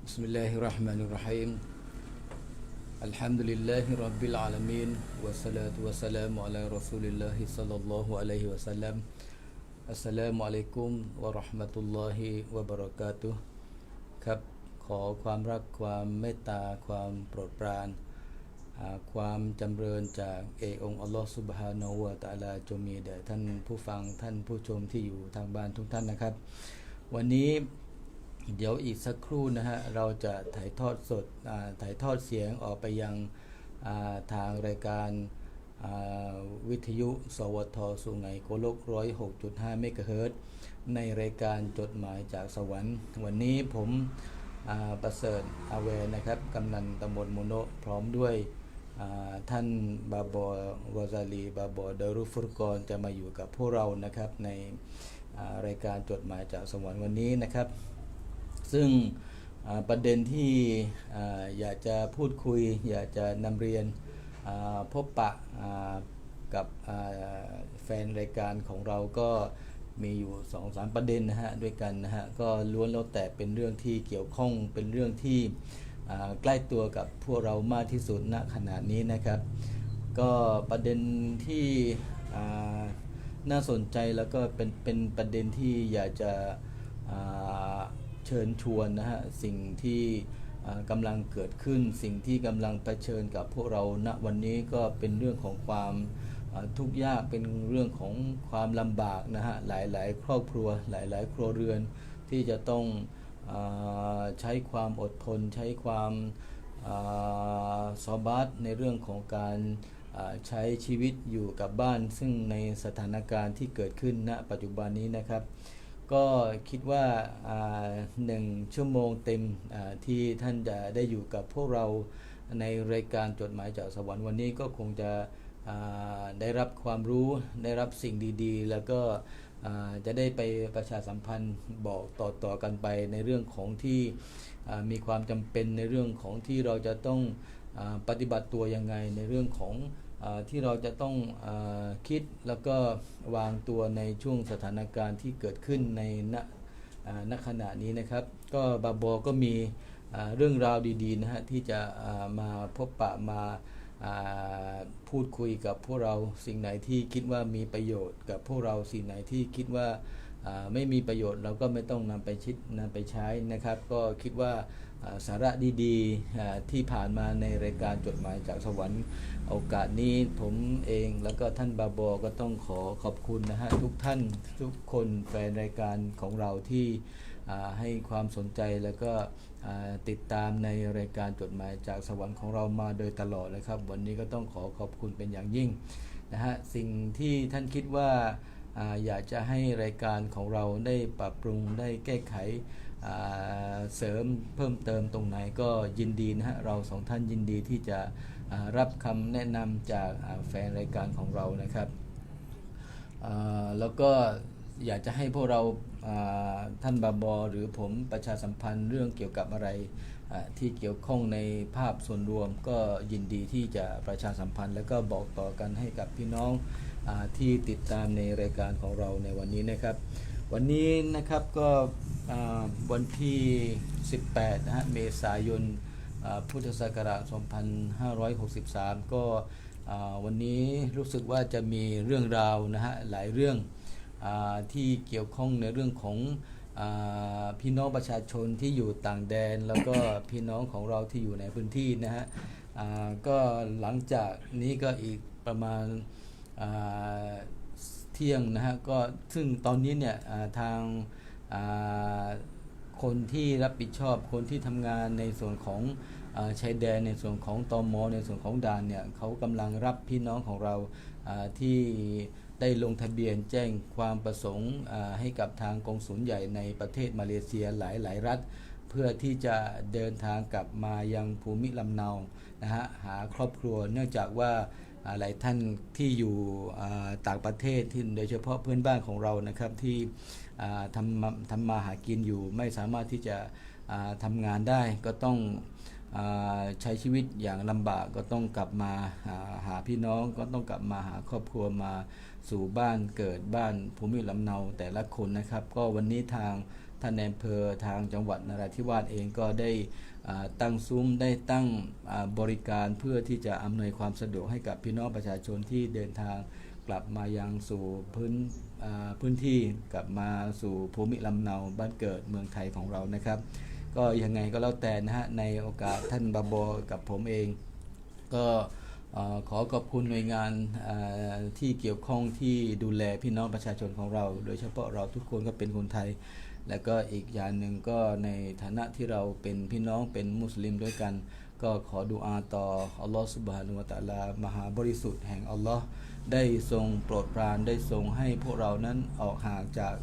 Bismillahirrahmanirrahim. Alhamdulillahirabbil alamin wassalatu wassalamu ala Rasulillah sallallahu alaihi wasallam. Assalamualaikum warahmatullahi wabarakatuh. ครับขอความรักความเมตตาความโปรดปรานความจำเริญจากองค์อัลลอฮฺซุบฮานะฮูวะตะอาลาจงมีแด่ท่านผู้ฟังท่านผู้ชมที่อยู่ทางบ้านทุกท่านนะครับวันนี้เดี๋ยวอีกสักครู่นะฮะเราจะถ่ายทอดสดถ่ายทอดเสียงออกไปยังทางรายการวิทยุสวทสุไหงโกลก 106.5 เมกะเฮิรตซ์ในรายการจดหมายจากสวรรค์วันนี้ผมประเสริฐอาเวนะครับกำนันตำบลมุโนะพร้อมด้วยท่านบาบอวาซาลีบาบอดารุฟุรกอนจะมาอยู่กับพวกเรานะครับในรายการจดหมายจากสวรรค์วันนี้นะครับซึ่งประเด็นที่อยากจะพูดคุยอยากจะนำเรียนพบปะกับแฟนรายการของเราก็มีอยู่ 2-3 ประเด็นนะฮะด้วยกันนะฮะก็ล้วนแล้วแต่เป็นเรื่องที่เกี่ยวข้องเป็นเรื่องที่ใกล้ตัวกับพวกเรามากที่สุดณขณะนี้นะครับก็ประเด็นที่น่าสนใจแล้วก็เป็นประเด็นที่อยากจะเชิญชวนนะฮะสิ่งที่กำลังเกิดขึ้นสิ่งที่กำลังเผชิญกับพวกเราณวันนี้ก็เป็นเรื่องของความทุกข์ยากเป็นเรื่องของความลำบากนะฮะหลายๆครอบครัวหลายๆครัวเรือนที่จะต้องใช้ความอดทนใช้ความซอบาตในเรื่องของการใช้ชีวิตอยู่กับบ้านซึ่งในสถานการณ์ที่เกิดขึ้นณปัจจุบันนี้นะครับก็คิดว่า1 ชั่วโมงเต็มที่ท่านจะได้อยู่กับพวกเราในรายการจดหมายจากสวรรค์วันนี้ก็คงจะได้รับความรู้ได้รับสิ่งดีๆแล้วก็จะได้ไปประชาสัมพันธ์บอกต่อกันไปในเรื่องของที่มีความจำเป็นในเรื่องของที่เราจะต้องปฏิบัติตัวยังไงในเรื่องของที่เราจะต้องคิดแล้วก็วางตัวในช่วงสถานการณ์ที่เกิดขึ้นในณขณะนี้นะครับก็บาบอก็มีเรื่องราวดีๆนะฮะที่จะมาพบปะมาพูดคุยกับพวกเราสิ่งไหนที่คิดว่ามีประโยชน์กับพวกเราสิ่งไหนที่คิดว่าไม่มีประโยชน์เราก็ไม่ต้องนำไปใช้นะครับก็คิดว่าสาระดีๆที่ผ่านมาในรายการจดหมายจากสวรรค์โอกาสนี้ผมเองแล้วก็ท่านบาบอก็ต้องขอบคุณนะฮะทุกท่านทุกคนแฟนรายการของเราที่ให้ความสนใจแล้วก็ติดตามในรายการจดหมายจากสวรรค์ของเรามาโดยตลอดเลยครับวันนี้ก็ต้องขอบคุณเป็นอย่างยิ่งนะฮะสิ่งที่ท่านคิดว่าอยากจะให้รายการของเราได้ปรับปรุงได้แก้ไขเสริมเพิ่มเติมตรงไหนก็ยินดีนะฮะเรา2 ท่านยินดีที่จะรับคำแนะนำจากแฟนรายการของเรานะครับแล้วก็อยากจะให้พวกเราท่านบาบอหรือผมประชาสัมพันธ์เรื่องเกี่ยวกับอะไรที่เกี่ยวข้องในภาพส่วนรวมก็ยินดีที่จะประชาสัมพันธ์แล้วก็บอกต่อกันให้กับพี่น้องที่ติดตามในรายการของเราในวันนี้นะครับวันนี้นะครับก็วันที่18นะฮะเมษายนพุทธศักราช2563ก็วันนี้รู้สึกว่าจะมีเรื่องราวนะฮะหลายเรื่องที่เกี่ยวข้องในเรื่องของพี่น้องประชาชนที่อยู่ต่างแดนแล้วก็พี่น้องของเราที่อยู่ในพื้นที่นะฮะก็หลังจากนี้ก็อีกประมาณเที่ยงนะฮะก็ซึ่งตอนนี้เนี่ยทางคนที่รับผิดชอบคนที่ทำงานในส่วนของชายแดนในส่วนของตม.ในส่วนของด่านเนี่ยเขากำลังรับพี่น้องของเราที่ได้ลงทะเบียนแจ้งความประสงค์ให้กับทางกงสุลใหญ่ในประเทศมาเลเซียหลายรัฐเพื่อที่จะเดินทางกลับมายังภูมิลำเนานะฮะหาครอบครัวเนื่องจากว่าหลายท่านที่อยู่ต่างประเทศที่โดยเฉพาะเพื่อนบ้านของเรานะครับที่ทำมาหากินอยู่ไม่สามารถที่จะทำงานได้ก็ต้องใช้ชีวิตอย่างลำบากก็ต้องกลับมาหาพี่น้องก็ต้องกลับมาหาครอบครัวมาสู่บ้านเกิดบ้านภูมิลำเนาแต่ละคนนะครับก็วันนี้ทาง ท่านในอำเภอทางจังหวัดนราธิวาสเองก็ได้ตั้งซุ้มได้ตั้งบริการเพื่อที่จะอำนวยความสะดวกให้กับพี่น้องประชาชนที่เดินทางกลับมายังสู่พื้นที่กลับมาสู่ภูมิลำเนาบ้านเกิดเมืองไทยของเรานะครับก็ยังไงก็แล้วแต่นะฮะในโอกาสท่านบาโบกับผมเองก็ขอขอบคุณหน่วยงานที่เกี่ยวข้องที่ดูแลพี่น้องประชาชนของเราโดยเฉพาะเราทุกคนก็เป็นคนไทยและก็อีกอย่างหนึ่งก็ในฐานะที่เราเป็นพี่น้องเป็นมุสลิมด้วยกันก็ขอดุอาต่ออัลลอฮฺซุบฮานะฮูวะตะอาลามหาบริสุทธิ์แห่งอัลลอฮ์ได้ทรงโปรดปรานได้ทรงให้พวกเรานั้นออกห่างจาก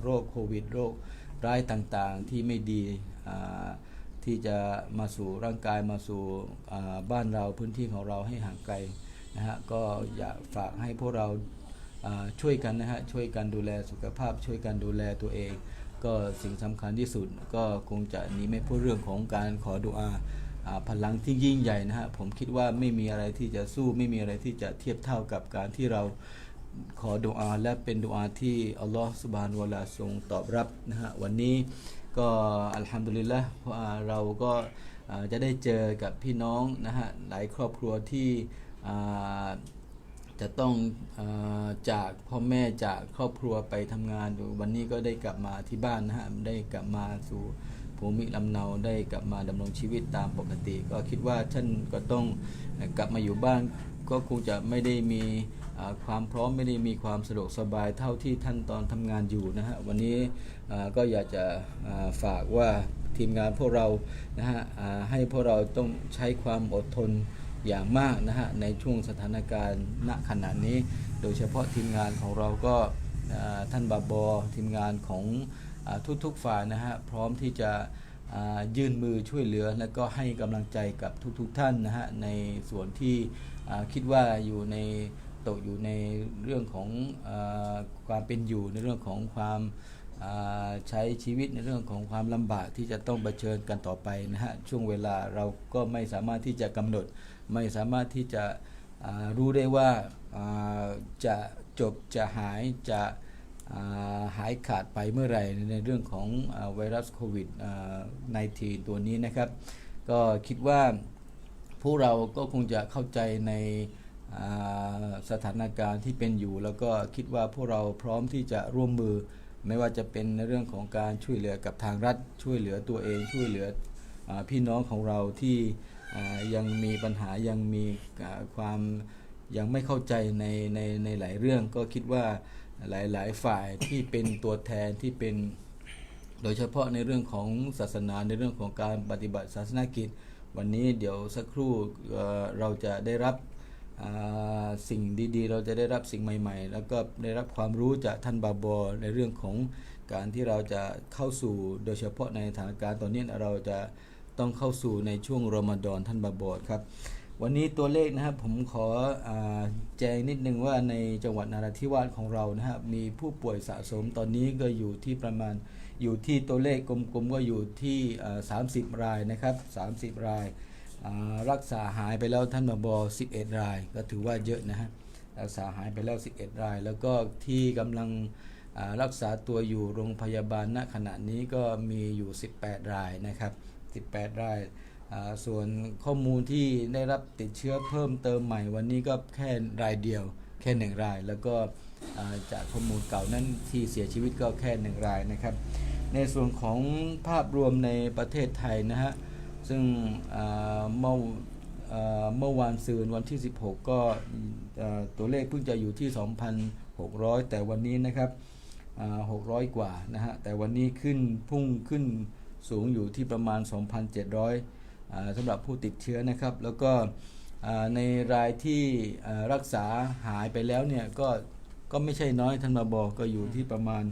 โรคโควิดโรคร้ายต่างๆที่ไม่ดีที่จะมาสู่ร่างกายมาสู่บ้านเราพื้นที่ของเราให้ห่างไกลนะฮะก็อยากฝากให้พวกเราช่วยกันนะฮะช่วยกันดูแลสุขภาพช่วยกันดูแลตัวเองก็สิ่งสำคัญที่สุดก็คงจะหนีไม่พ้นเรื่องของการขอดุอาพลังที่ยิ่งใหญ่นะฮะผมคิดว่าไม่มีอะไรที่จะสู้ไม่มีอะไรที่จะเทียบเท่ากับการที่เราขอดุอาและเป็นดุอาที่อัลลอฮฺซุบฮานะฮูวะตะอาลาทรงตอบรับนะฮะวันนี้ก็อัลฮัมดุลิลละห์เราก็จะได้เจอกับพี่น้องนะฮะหลายครอบครัวที่จะต้องจากพ่อแม่จากครอบครัวไปทำงานอยู่วันนี้ก็ได้กลับมาที่บ้านนะฮะได้กลับมาสู่ภูมิลำเนาได้กลับมาดำรงชีวิตตามปกติก็คิดว่าท่านก็ต้องกลับมาอยู่บ้านก็คงจะไม่ได้มีความพร้อมไม่ได้มีความสะดวกสบายเท่าที่ท่านตอนทำงานอยู่นะฮะวันนี้ก็อยากจะฝากว่าทีมงานพวกเรานะฮะให้พวกเราต้องใช้ความอดทนอย่างมากนะฮะในช่วงสถานการณ์ณขณะนี้โดยเฉพาะทีมงานของเราก็ท่านบาบอทีมงานของทุกๆฝ่ายนะฮะพร้อมที่จะยื่นมือช่วยเหลือและก็ให้กำลังใจกับทุกท่านนะฮะในส่วนที่คิดว่าตกอยู่ในเรื่องของความเป็นอยู่ในเรื่องของความใช้ชีวิตในเรื่องของความลำบากที่จะต้องเผชิญกันต่อไปนะฮะช่วงเวลาเราก็ไม่สามารถที่จะกำหนดไม่สามารถที่จะรู้ได้ว่าจะจบจะหายจะหายขาดไปเมื่อไหร่ในเรื่องของไวรัสโควิด-19 ตัวนี้นะครับก็คิดว่าพวกเราก็คงจะเข้าใจในสถานการณ์ที่เป็นอยู่แล้วก็คิดว่าพวกเราพร้อมที่จะร่วมมือไม่ว่าจะเป็นในเรื่องของการช่วยเหลือกับทางรัฐช่วยเหลือตัวเองช่วยเหลือพี่น้องของเราที่ยังมีปัญหายังมีความยังไม่เข้าใจในหลายเรื่องก็คิดว่าหลายฝ่ายที่เป็นตัวแทนที่เป็นโดยเฉพาะในเรื่องของศาสนาในเรื่องของการปฏิบัติศาสนกิจวันนี้เดี๋ยวสักครู่เราจะได้รับสิ่งดีๆเราจะได้รับสิ่งใหม่ๆแล้วก็ได้รับความรู้จากท่านบาบอในเรื่องของการที่เราจะเข้าสู่โดยเฉพาะในสถานการณ์ตอนนี้เราจะต้องเข้าสู่ในช่วงรอมฎอนท่านบาบอครับวันนี้ตัวเลขนะครับผมขอแจ้งนิดนึงว่าในจังหวัดนราธิวาสของเรานะครับมีผู้ป่วยสะสมตอนนี้ก็อยู่ที่ประมาณอยู่ที่ตัวเลขกลมๆก็อยู่ที่30 รายนะครับ30 รายรักษาหายไปแล้วท่านบอ11 รายก็ถือว่าเยอะนะฮะรักษาหายไปแล้ว11 รายแล้วก็ที่กำลังรักษาตัวอยู่โรงพยาบาลณขณะนี้ก็มีอยู่18 รายนะครับ18 รายส่วนข้อมูลที่ได้รับติดเชื้อเพิ่มเติมใหม่วันนี้ก็แค่รายเดียวแค่1 รายแล้วก็จากข้อมูลเก่านั้นที่เสียชีวิตก็แค่1 รายนะครับในส่วนของภาพรวมในประเทศไทยนะฮะซึ่งเมื่อวานซืนวันที่16ก็ตัวเลขเพิ่งจะอยู่ที่ 2,600 แต่วันนี้นะครับ600 กว่านะฮะแต่วันนี้พุ่งขึ้นสูงอยู่ที่ประมาณ 2,700 สำหรับผู้ติดเชื้อนะครับแล้วก็ในรายที่รักษาหายไปแล้วเนี่ยก็ไม่ใช่น้อยท่านมาบอกก็อยู่ที่ประมาณ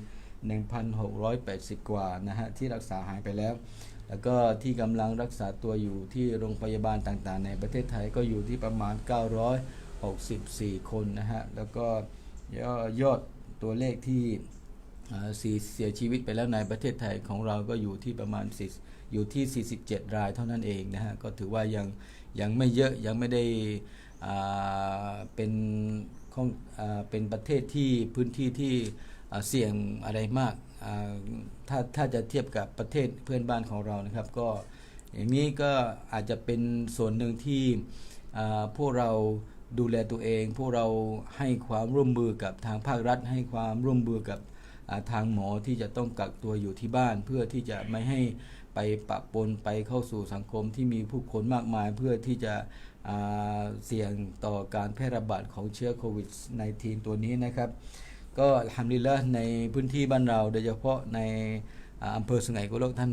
1,680 กว่านะฮะที่รักษาหายไปแล้วแล้วก็ที่กำลังรักษาตัวอยู่ที่โรงพยาบาลต่างๆในประเทศไทยก็อยู่ที่ประมาณ964 คนนะฮะแล้วก็ยอดตัวเลขที่เสียชีวิตไปแล้วในประเทศไทยของเราก็อยู่ที่ประมาณอยู่ที่47 รายเท่านั้นเองนะฮะก็ถือว่ายังไม่เยอะยังไม่ได้เป็นประเทศที่พื้นที่ที่เสี่ยงอะไรมาก ถ้าจะเทียบกับประเทศเพื่อนบ้านของเรานะครับก็อย่างนี้ก็อาจจะเป็นส่วนหนึ่งที่พวกเราดูแลตัวเองพวกเราให้ความร่วมมือกับทางภาครัฐให้ความร่วมมือกับทางหมอที่จะต้องกักตัวอยู่ที่บ้านเพื่อที่จะไม่ให้ไปปะปนไปเข้าสู่สังคมที่มีผู้คนมากมายเพื่อที่จะเสี่ยงต่อการแพร่ระบาดของเชื้อโควิด -19 ตัวนี้นะครับก็อัลฮัมดุลิลละห์ในพื้นที่บ้านเราโดยเฉพาะในอำเภอสุไหงโกลกท่าน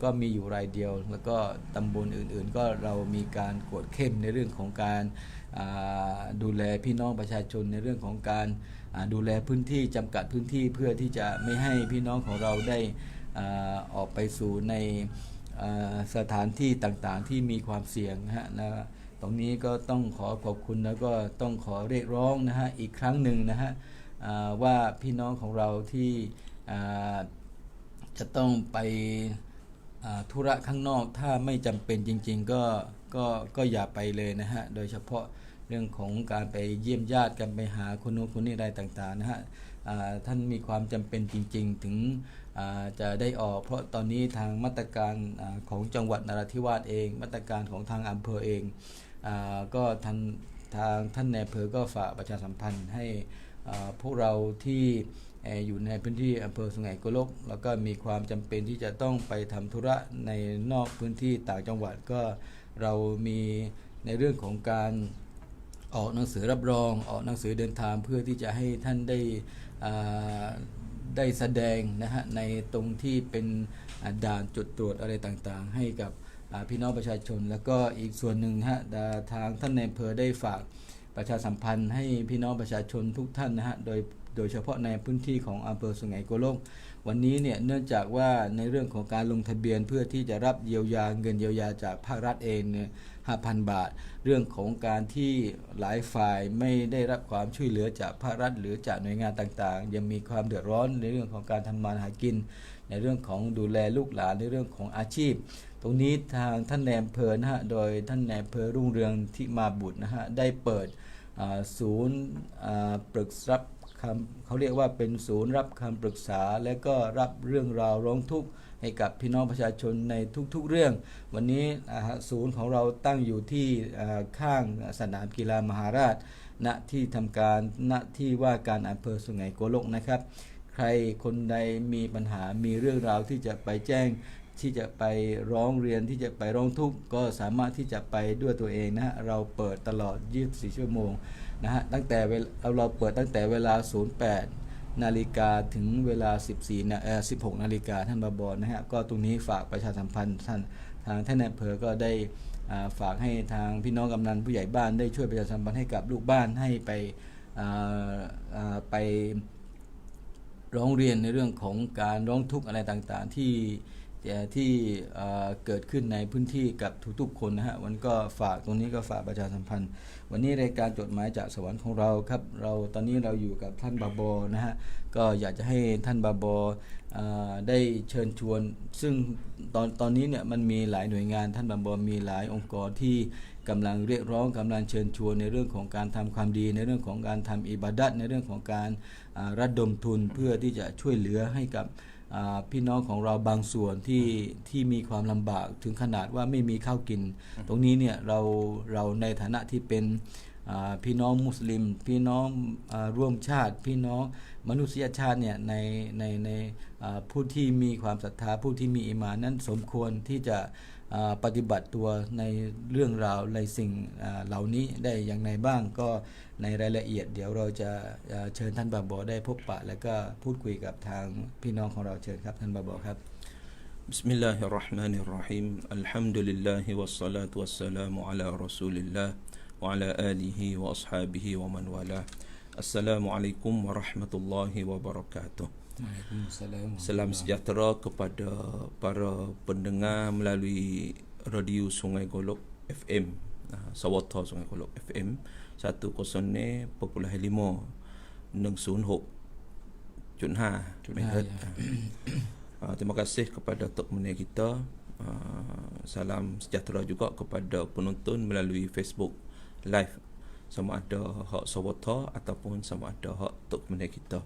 ก็มีอยู่รายเดียวแล้วก็ตำบลอื่นๆก็เรามีการกวดเข้มในเรื่องของการดูแลพี่น้องประชาชนในเรื่องของการดูแลพื้นที่จำกัดพื้นที่เพื่อที่จะไม่ให้พี่น้องของเราได้ออกไปสู่ในสถานที่ต่างๆที่มีความเสี่ยงนะตรงนี้ก็ต้องขอขอบคุณแล้วก็ต้องขอเรียกร้องนะฮะอีกครั้งหนึ่งนะฮะว่าพี่น้องของเราที่จะต้องไปธุระข้างนอกถ้าไม่จำเป็นจริงๆก็อย่าไปเลยนะฮะโดยเฉพาะเรื่องของการไปเยี่ยมญาติกันไปหาคนโน้นคนนี้อะไรต่างๆนะฮะท่านมีความจำเป็นจริงๆถึงจะได้ออกเพราะตอนนี้ทางมาตรการของจังหวัดนราธิวาสเองมาตรการของทางอำเภอเองก็ทางท่านนายอำเภอก็ฝากประชาสัมพันธ์ให้พวกเราที่อยู่ในพื้นที่อำเภอสุไหงโกลกแล้วก็มีความจำเป็นที่จะต้องไปทำธุระในนอกพื้นที่ต่างจังหวัดก็เรามีในเรื่องของการออกหนังสือรับรองออกหนังสือเดินทางเพื่อที่จะให้ท่านได้แสดงนะฮะในตรงที่เป็นด่านจุดตรวจอะไรต่างๆให้กับพี่น้องประชาชนแล้วก็อีกส่วนหนึ่งฮะทางท่านนายอำเภอได้ฝากประชาสัมพันธ์ให้พี่น้องประชาชนทุกท่านนะฮะโดยเฉพาะในพื้นที่ของอำเภอสุไหงโกลกวันนี้เนี่ยเนื่องจากว่าในเรื่องของการลงทะเบียนเพื่อที่จะรับเยียวยาเงินเยียวยาจากภาครัฐเองเนี่ย 5,000 บาทเรื่องของการที่หลายฝ่ายไม่ได้รับความช่วยเหลือจากภาครัฐหรือจากหน่วยงานต่างๆยังมีความเดือดร้อนในเรื่องของการทำมาหากินในเรื่องของดูแลลูกหลานในเรื่องของอาชีพตรงนี้ทางท่านนายอำเภอนะฮะโดยท่านนายอำเภอรุ่งเรืองที่มาบุตรนะฮะได้เปิดศูนย์ปรึกษาเขาเรียกว่าเป็นศูนย์รับคำปรึกษาและก็รับเรื่องราวร้องทุกข์ให้กับพี่น้องประชาชนในทุกๆเรื่องวันนี้ศูนย์ของเราตั้งอยู่ที่ข้างสนามกีฬามหาราชณที่ทำการณที่ว่าการอำเภอสุไหงโกลกนะครับใครคนใดมีปัญหามีเรื่องราวที่จะไปแจ้งที่จะไปร้องเรียนที่จะไปร้องทุกข์ก็สามารถที่จะไปด้วยตัวเองนะเราเปิดตลอด24ชั่วโมงนะฮะตั้งแต่เราเปิดตั้งแต่เวลา 08 นาฬิกาถึงเวลา 16 นาฬิกาท่านบอนะฮะก็ตรงนี้ฝากประชาสัมพันธ์ทางท่านนายอำเภอก็ได้ฝากให้ทางพี่น้องกำนันผู้ใหญ่บ้านได้ช่วยประชาสัมพันธ์ให้กับลูกบ้านให้ไปร้องเรียนในเรื่องของการร้องทุกข์อะไรต่างๆที่เกิดขึ้นในพื้นที่กับทุกๆคนนะฮะวันก็ฝากตรงนี้ก็ฝากประชาสัมพันธ์วันนี้รายการจดหมายจากสวรรค์ของเราครับตอนนี้เราอยู่กับท่านบาบอนะฮะก็อยากจะให้ท่านบาบอได้เชิญชวนซึ่งตอนนี้เนี่ยมันมีหลายหน่วยงานท่านบาบอมีหลายองค์กรที่กำลังเรียกร้องกำลังเชิญชวนในเรื่องของการทำความดีในเรื่องของการทำอิบาดัตในเรื่องของการระดมทุนเพื่อที่จะช่วยเหลือให้กับพี่น้องของเราบางส่วนที่มีความลำบากถึงขนาดว่าไม่มีข้าวกินตรงนี้เนี่ยเราในฐานะที่เป็นพี่น้องมุสลิมพี่น้องร่วมชาติพี่น้องมนุษยชาติเนี่ยในผู้ที่มีความศรัทธาผู้ที่มีอีหม่านนั้นสมควรที่จะปฏิบัติตัวในเรื่องราวในสิ่งเหล่านี้ได้อย่างไรบ้างก็ในรายละเอียดเดี๋ยวเราจะเชิญท่านบาบอได้พบปะและก็พูดคุยกับทางพี่น้องของเราเชิญครับท่านบาบอครับ Bismillahirrahmanirrahim. Alhamdulillah wassalatu wassalamu ala Rasulillah wa ala alihi wa ashabihi wa man wala. Assalamualaikum warahmatullahi wabarakatuh. Salam sejahtera kepada para pendengar melalui radio Sungai Golok FM, Sawata Sungai Golok FM 105.5 106.5 MHz. Terima kasih kepada Tok Munir kita. Salam sejahtera juga kepada penonton melalui Facebook Live, sama ada hak Sawata ataupun sama ada hak Tok Munir kita.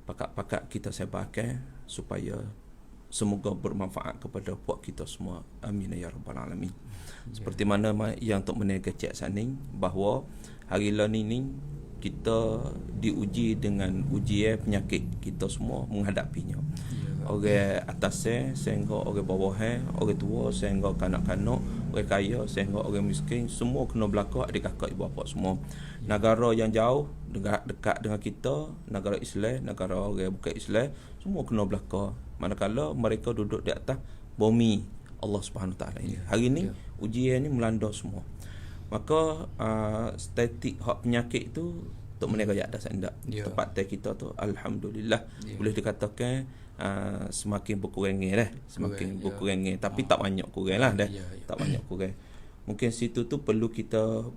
pakat-pakat kita sebarkan supaya semoga bermanfaat kepada puak kita semua. Amin ya rabbal alamin. Seperti mana yang Tok Menega cek saning bahawa hari ni kita diuji dengan ujian penyakit, kita semua menghadapinya. Orang atasnya sehingga orang bawahnya, orang tua sehingga kanak-kanak, orang kaya sehingga orang miskin, semua kena berlaku adik kakak ibu bapa semua. Negara yang jauh dekat dengan kita, negara Islam, negara orang bukan Islam, semua kena berlaku. Manakala mereka duduk di atas bumi Allah Subhanahu Taala ini. Hari ini ujian ni melanda semua. Maka statik hak penyakit itu Tok Menega ya ada sendak. Tempat kita tu alhamdulillah boleh dikatakan semakin berkurang dah, semakin berkurang, tapi tak banyak kurang lah dah. Tak banyak kurang. Mungkin situ tu perlu kita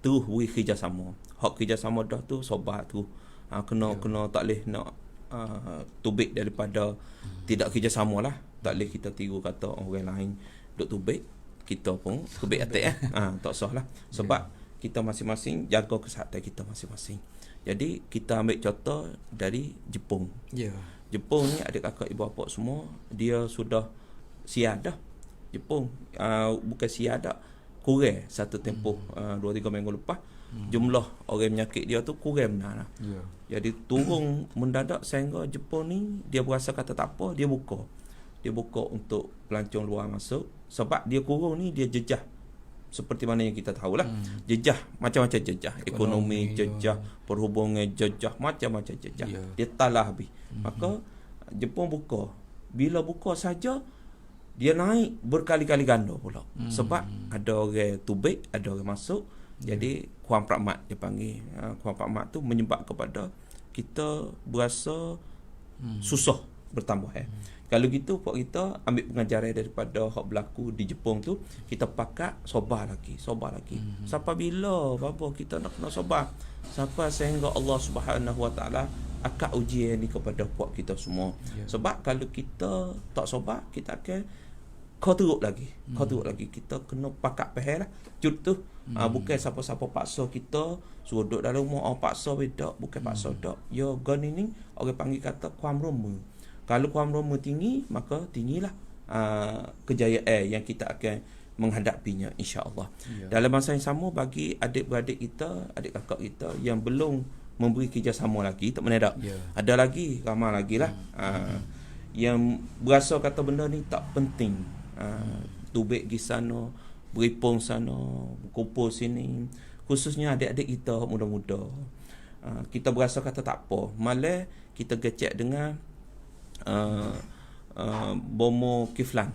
terus beri kerjasama. Hak kerjasama dah tu sobat tu kena tak boleh nak tubik daripada tidak kerjasama lah. Tak boleh kita tiru kata orang lain duk tubik, kita pun tubik atas tak sah lah. Sebab kita masing-masing jaga kesihatan kita masing-masing. Jadi kita ambil contoh dari Jepun. Jepun ni adik kakak ibu bapa semua dia sudah siap dah. Jepun bukan siap dah, kurang satu tempoh 2-3 minggu lepas jumlah orang penyakit dia tu kurang benar lah. Jadi turun mendadak sehingga Jepun ni dia berasa kata tak apa, dia buka untuk pelancong luar masuk. Sebab dia kurang ni dia jejah seperti mana yang kita tahulah. Jejah macam-macam jejah, ekonomi jejah, perhubungan jejah, macam-macam jejah. Dia talah habis. Maka Jepun buka. Bila buka saja dia naik berkali-kali ganda pula. Sebab ada orang tubik, ada orang masuk. Jadi kurang pragmat dia panggil. Kurang pragmat tu menyebab kepada kita berasa susah bertambah. Kalau gitu puak kita ambil pengajaran daripada hak berlaku di Jepun tu, kita pakat sabar lagi. Sampai bila bapa kita nak kena sabar? Sampai sehingga Allah Subhanahu Wa Taala akan ujian ni kepada puak kita semua. Sebab kalau kita tak sabar, kita akan kau teruk lagi. Kita kena pakat pahal lah. Jut tu bukan siapa-siapa paksa kita suruh duduk dalam rumah paksa bedak, bukan paksa dak. Ya gani ni orang panggil kata kuam roma. Kalau kuam roma tinggi, maka tinggilah kejayaan yang kita akan menghadapinya insya-Allah. Dalam masa yang sama bagi adik-beradik kita, adik kakak kita yang belum memberi kerjasama lagi, tak menedak. Ada lagi, ramai lagi lah yang berasa kata benda ni tak penting. Tubik pergi sana, beripung sana, kumpul sini. Khususnya adik-adik kita muda-muda. Kita berasa kata tak apa. Malah kita gecek dengan Bomo Kiflan.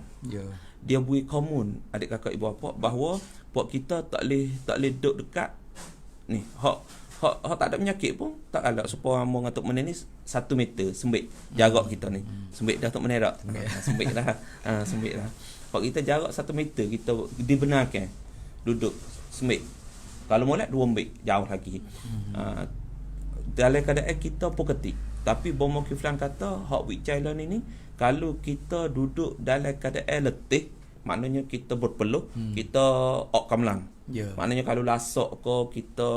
Dia beri komun adik kakak ibu bapa bahawa puak kita tak boleh duduk dekat ni. Hak tak ada penyakit pun tak ada supaya among atuk mana ni 1 meter sembit jarak kita ni. Sembit dah tok menerak. Sembit dah. Sembit dah. Hak kita jarak 1 meter kita dibenarkan duduk sembit. Kalau molek 2 meter jauh lagi. Dalam keadaan kita pun ketik. Tapi Bomo Kiflan kata hak Wicailan ini kalau kita duduk dalam keadaan letih, maknanya kita berpeluh, kita kamlang. Maknanya kalau lasak ke, kita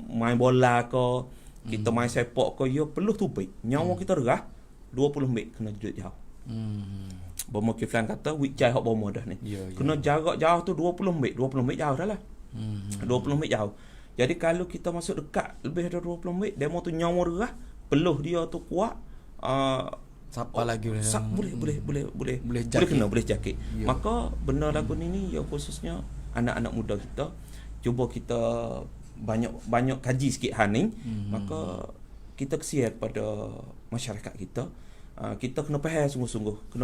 main bola ke, kita main sepak ke, ya peluh tubik. Nyawa kita derah 20 minit kena duduk jauh. Bomo Kiflan kata Wicai hak bomo dah ni. Kena jarak jauh tu 20 minit. 20 minit jauh dah lah. 20 minit jauh. Jadi kalau kita masuk dekat lebih dari 20 minit, demo tu nyawa derah, peluh dia tu kuat, siapa lagi boleh jakit. Maka benda lagu ni ya khususnya anak-anak muda kita, cuba kita banyak kaji sikit hal ni. Maka kita kesian kepada masyarakat kita. Kita kena faham sungguh-sungguh.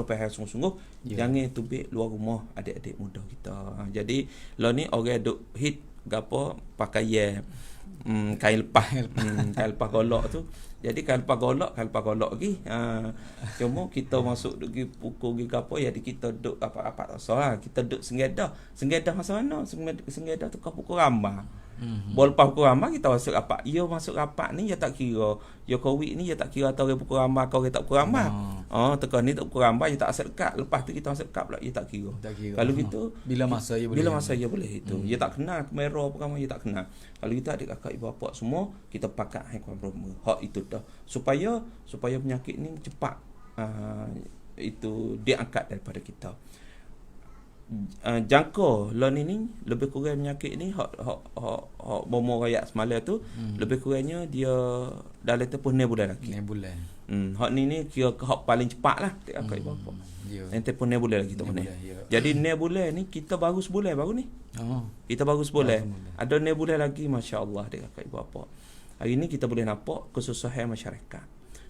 Jangan tubik luar rumah adik-adik muda kita. Jadi lah ni orang duk hit gapo pakaian kain lepas kain lepas golok tu. Jadi kain lepas golok lagi. Cuma kita masuk pergi pukul pergi gapo, jadi kita duk apa tak usah lah. Kita duk senggeda masa mana? Senggeda tu kau pukul ramba. Baru lepas pukul ramai kita masuk rapat. Ya masuk rapat ni dia tak kira. Ya COVID ni dia tak kira atau orang pukul ramai kau orang tak pukul ramai. Tekan ni tak pukul ramai dia tak masuk dekat. Lepas tu kita masuk dekat pula dia tak kira. Kalau gitu bila masa dia boleh. Bila masa dia boleh itu. Dia tak kenal kamera apa kamu dia tak kenal. Kalau kita adik kakak ibu bapa semua kita pakat hikmah Brahma. Hak itu dah. Supaya penyakit ni cepat itu diangkat daripada kita. Jangka lon ini lebih kurang penyakit ni hak bomo rakyat semalam tu lebih kurangnya dia dalam tempoh 6 bulan lagi. 6 bulan. Hak ni kira hak paling cepat lah dekat kakak ibu bapa. Yang tempoh 6 bulan lagi tak boleh. Jadi 6 bulan ni kita baru sebulan baru ni. Kita baru sebulan. Ada 6 bulan lagi masya-Allah dekat kakak ibu bapa. Hari ni kita boleh nampak kesusahan masyarakat.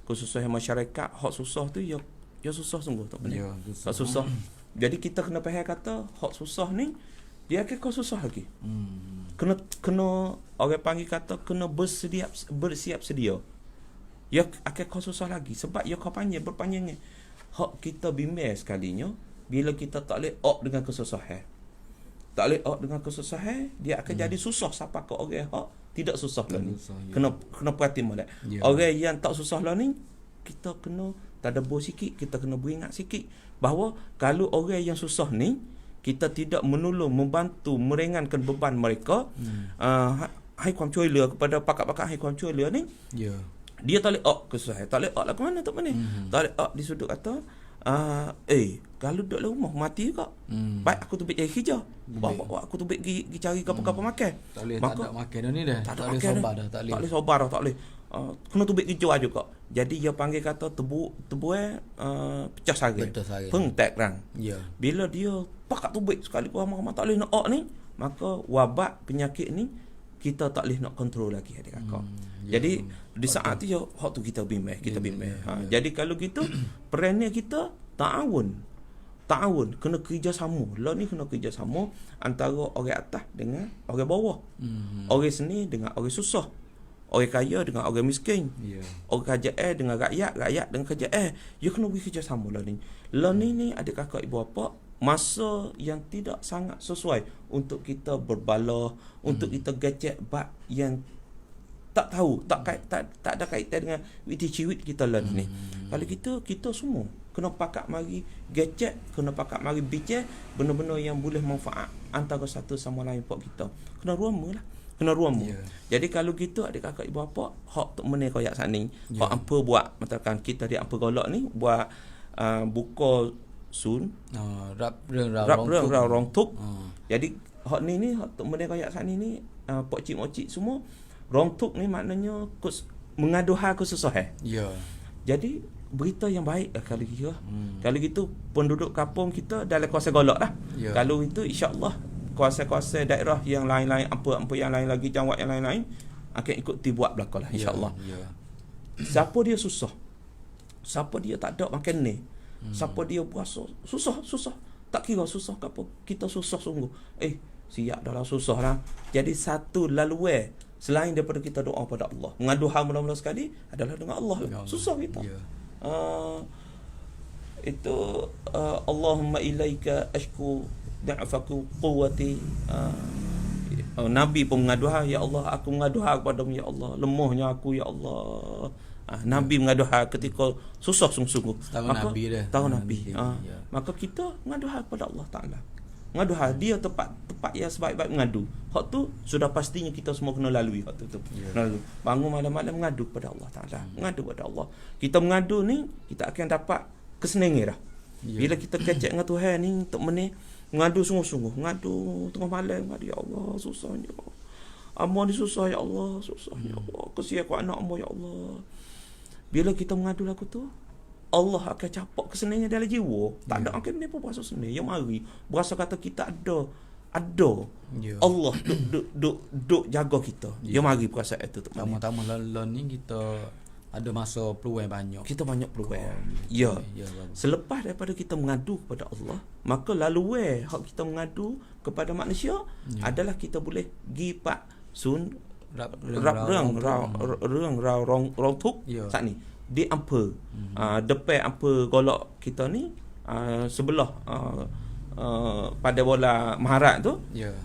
Kesusahan masyarakat hak susah tu ya susah sungguh tak boleh. Hak susah. Jadi kita kena faham kata hak susah ni dia akan kau susah lagi. Kena orang panggil kata kena bersiap sedia. Ya akan kau susah lagi sebab ya kau berpanjangnya. Hak kita bimbang sekalinya bila kita tak boleh dengan kesusahan. Tak boleh dengan kesusahan, dia akan jadi susah siapa ke orang hak tidak susah lah ni. Kena perhati molek. Orang yang tak susah lah ni kita kena tadabbur sikit, kita kena beringat sikit bahawa kalau orang yang susah ni kita tidak menolong, membantu, meringankan beban mereka, hai kuam cuiler kepada pakak-pakak hai kuam cuiler ni, dia tak boleh kesusahan, tak boleh lah ke mana tak mana. Tak boleh di sudut kata kalau duduk dalam rumah mati kak. Baik aku tu pergi kerja. Bapak aku tu pergi cari apa-apa makan. Tak boleh tak ada makan dah ni dah. Tak boleh sobar dah, tak boleh. Tak boleh. Kena tu pergi kerja aja kak. Jadi dia panggil kata tebu pecah sarang. Pengtek rang. Bila dia pakak tu baik sekali ramai-ramai tak boleh nak ni, maka wabak penyakit ni kita tak boleh nak kontrol lagi adik kakak. Jadi di saat tu hak tu kita bimbang. Jadi kalau gitu perannya kita ta'awun kena kerjasama. Lah ni kena kerjasama antara orang atas dengan orang bawah. Orang seni dengan orang susah. Orang kaya dengan orang miskin. Orang kerajaan dengan rakyat dengan kerajaan. You kena beri kerjasama lah ni. Lah ni adik kakak ibu bapa masa yang tidak sangat sesuai untuk kita berbala, untuk kita gecek bab yang tak tahu, tak ada kaitan dengan witi ciwit kita lah ni. Kalau kita semua kena pakat mari gecek, kena pakat mari bincang benda-benda yang boleh manfaat antara satu sama lain pak kita. Kena ruama. Jadi kalau gitu adik kakak ibu bapa hak tok meneh koyak sani. Hak apa buat matakan kita di apa golak ni buat buka sun rap rong tuk. Jadi hak ni hak tok meneh koyak sani ni pak cik mocik semua rong tuk ni maknanya mengadu hal kesusahan. Jadi berita yang baik kalau kira. Kalau gitu penduduk kampung kita dalam kuasa golak lah. Kalau itu insya-Allah kuasa-kuasa daerah yang lain-lain apa yang lain lagi jawab yang lain-lain akan ikut dibuat belakang lah insya-Allah. Siapa dia susah, siapa dia tak ada makan ni, siapa dia puasa susah tak kira susah ke apa, kita susah sungguh siap dalam susah lah. Jadi satu laluan selain daripada kita doa pada Allah, mengadu hal mula-mula sekali adalah dengan Allah. Susah kita itu Allahumma ilaika ashku da'afaku quwwati. Nabi pun mengadu hal, ya Allah aku mengadu hal kepadamu ya Allah, lemahnya aku ya Allah. Nabi mengadu hal ketika susah sungguh-sungguh. Tahu Nabi. Maka kita mengadu hal kepada Allah Taala. Mengadu hal dia tepat yang sebaik-baik mengadu. Hak tu sudah pastinya kita semua kena lalui hak tu. Lalu bangun malam-malam mengadu kepada Allah Taala. Mengadu kepada Allah. Kita mengadu ni kita akan dapat kesenangan dah. Bila kita kecek dengan Tuhan ni untuk mengadu sungguh-sungguh, mengadu tengah malam, mengadu ya Allah susahnya. Ampun ni susah ya Allah, susahnya Allah. Kesian aku anak mu ya Allah. Bila kita mengadu lagu tu, Allah akan capak kesenangan dalam jiwa. Tak ada akan ni pun berasa senang. Yang mari berasa kata kita ada Allah duk jaga kita. Yang mari perasaan itu. Tama-tama lalu ni kita ada masa peluang banyak. Kita banyak peluang. Selepas daripada kita mengadu kepada Allah, maka laluan hak kita mengadu kepada manusia adalah kita boleh gi pak sun rong tuk saat ni di ampa depan ampa golok kita ni sebelah pada bola maharat tu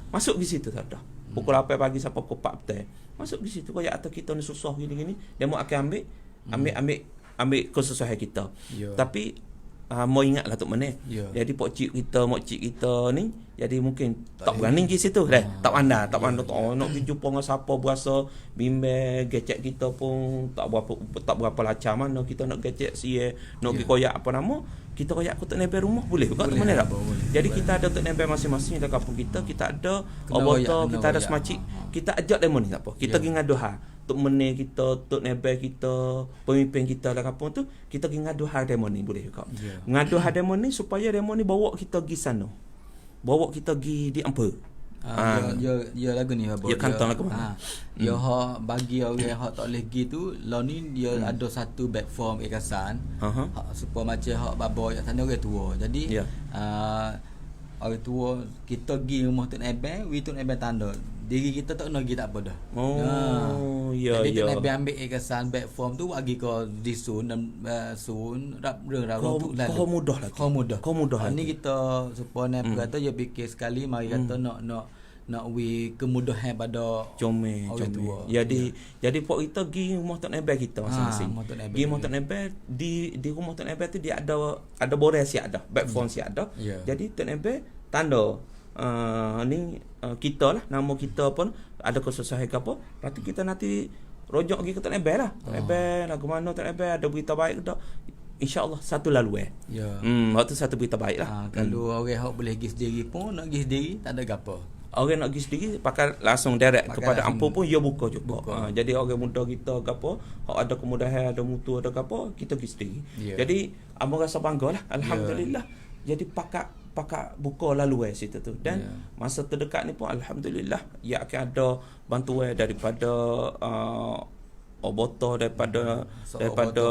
masuk di situ tak ada Pukul 8 pagi sampai pukul 4 petang. Masuk di situ koyak atas kita ni susah gini-gini, demo akan ambil kesusahan kita. Tapi mau ingatlah tok mana. Jadi mak cik kita ni jadi mungkin tak berani pergi situ dah. Tak pandai tak nak pergi jumpa dengan siapa berasa bimbang gecek kita pun tak berapa lacak mana kita nak gecek nak pergi koyak apa nama, kita koyak aku tak nebel rumah boleh ke mana tak? Jadi kita ada tok nebel masing-masing dalam kampung kita ada obota, kita ada semacik, kita ajak demo ni tak apa. Kita pergi ngadu hal. Tok meneh kita, tok nebel kita, pemimpin kita dalam kampung tu, kita pergi ngadu hal demo ni boleh juga. Ngadu hal demo ni supaya demo ni bawa kita pergi sana. Bawa kita pergi di Ampere. Dia lagu ni dia kantong lagu mana? Dia hak bagi orang hak tak boleh pergi tu, law ni dia ada satu platform ikasan. Supaya macam hak babo kat sana orang tua. Jadi orang tua kita pergi rumah Tok Nebel, Tok Nebel tanda. Diri kita tak nak pergi tak apa dah. Jadi Tok Nebel ambil ikasan platform tu bagi kau di sun dan sun kau mudah lagi. Kau mudah. Ni kita supaya Nebel kata dia fikir sekali mari kata nak kemudahan pada comel. Jadi pok kita pergi rumah Tok Nebel kita masing-masing. Pergi rumah Tok Nebel, di rumah Tok Nebel tu dia ada borang siap dah, platform siap dah. Jadi Tok Nebel tanda kita lah, nama kita pun ada kesusahan ke apa, lepas tu kita nanti rojok pergi ke Tok Nebel lah. Tok Nebel lagu mana Tok Nebel ada berita baik ke tak, InsyaAllah satu lalu waktu satu berita baik lah. Kalau orang hak boleh pergi sendiri pun nak pergi sendiri tak ada gapo. Orang nak pergi sendiri pakai langsung direct kepada Ampere pun dia buka juga. Jadi orang muda kita gapo, hak ada kemudahan, ada mutu, ada gapo, kita pergi sendiri. Jadi abang rasa banggalah, alhamdulillah. Jadi pakai buka laluan situ tu, dan masa terdekat ni pun alhamdulillah ia akan ada bantuan daripada obota daripada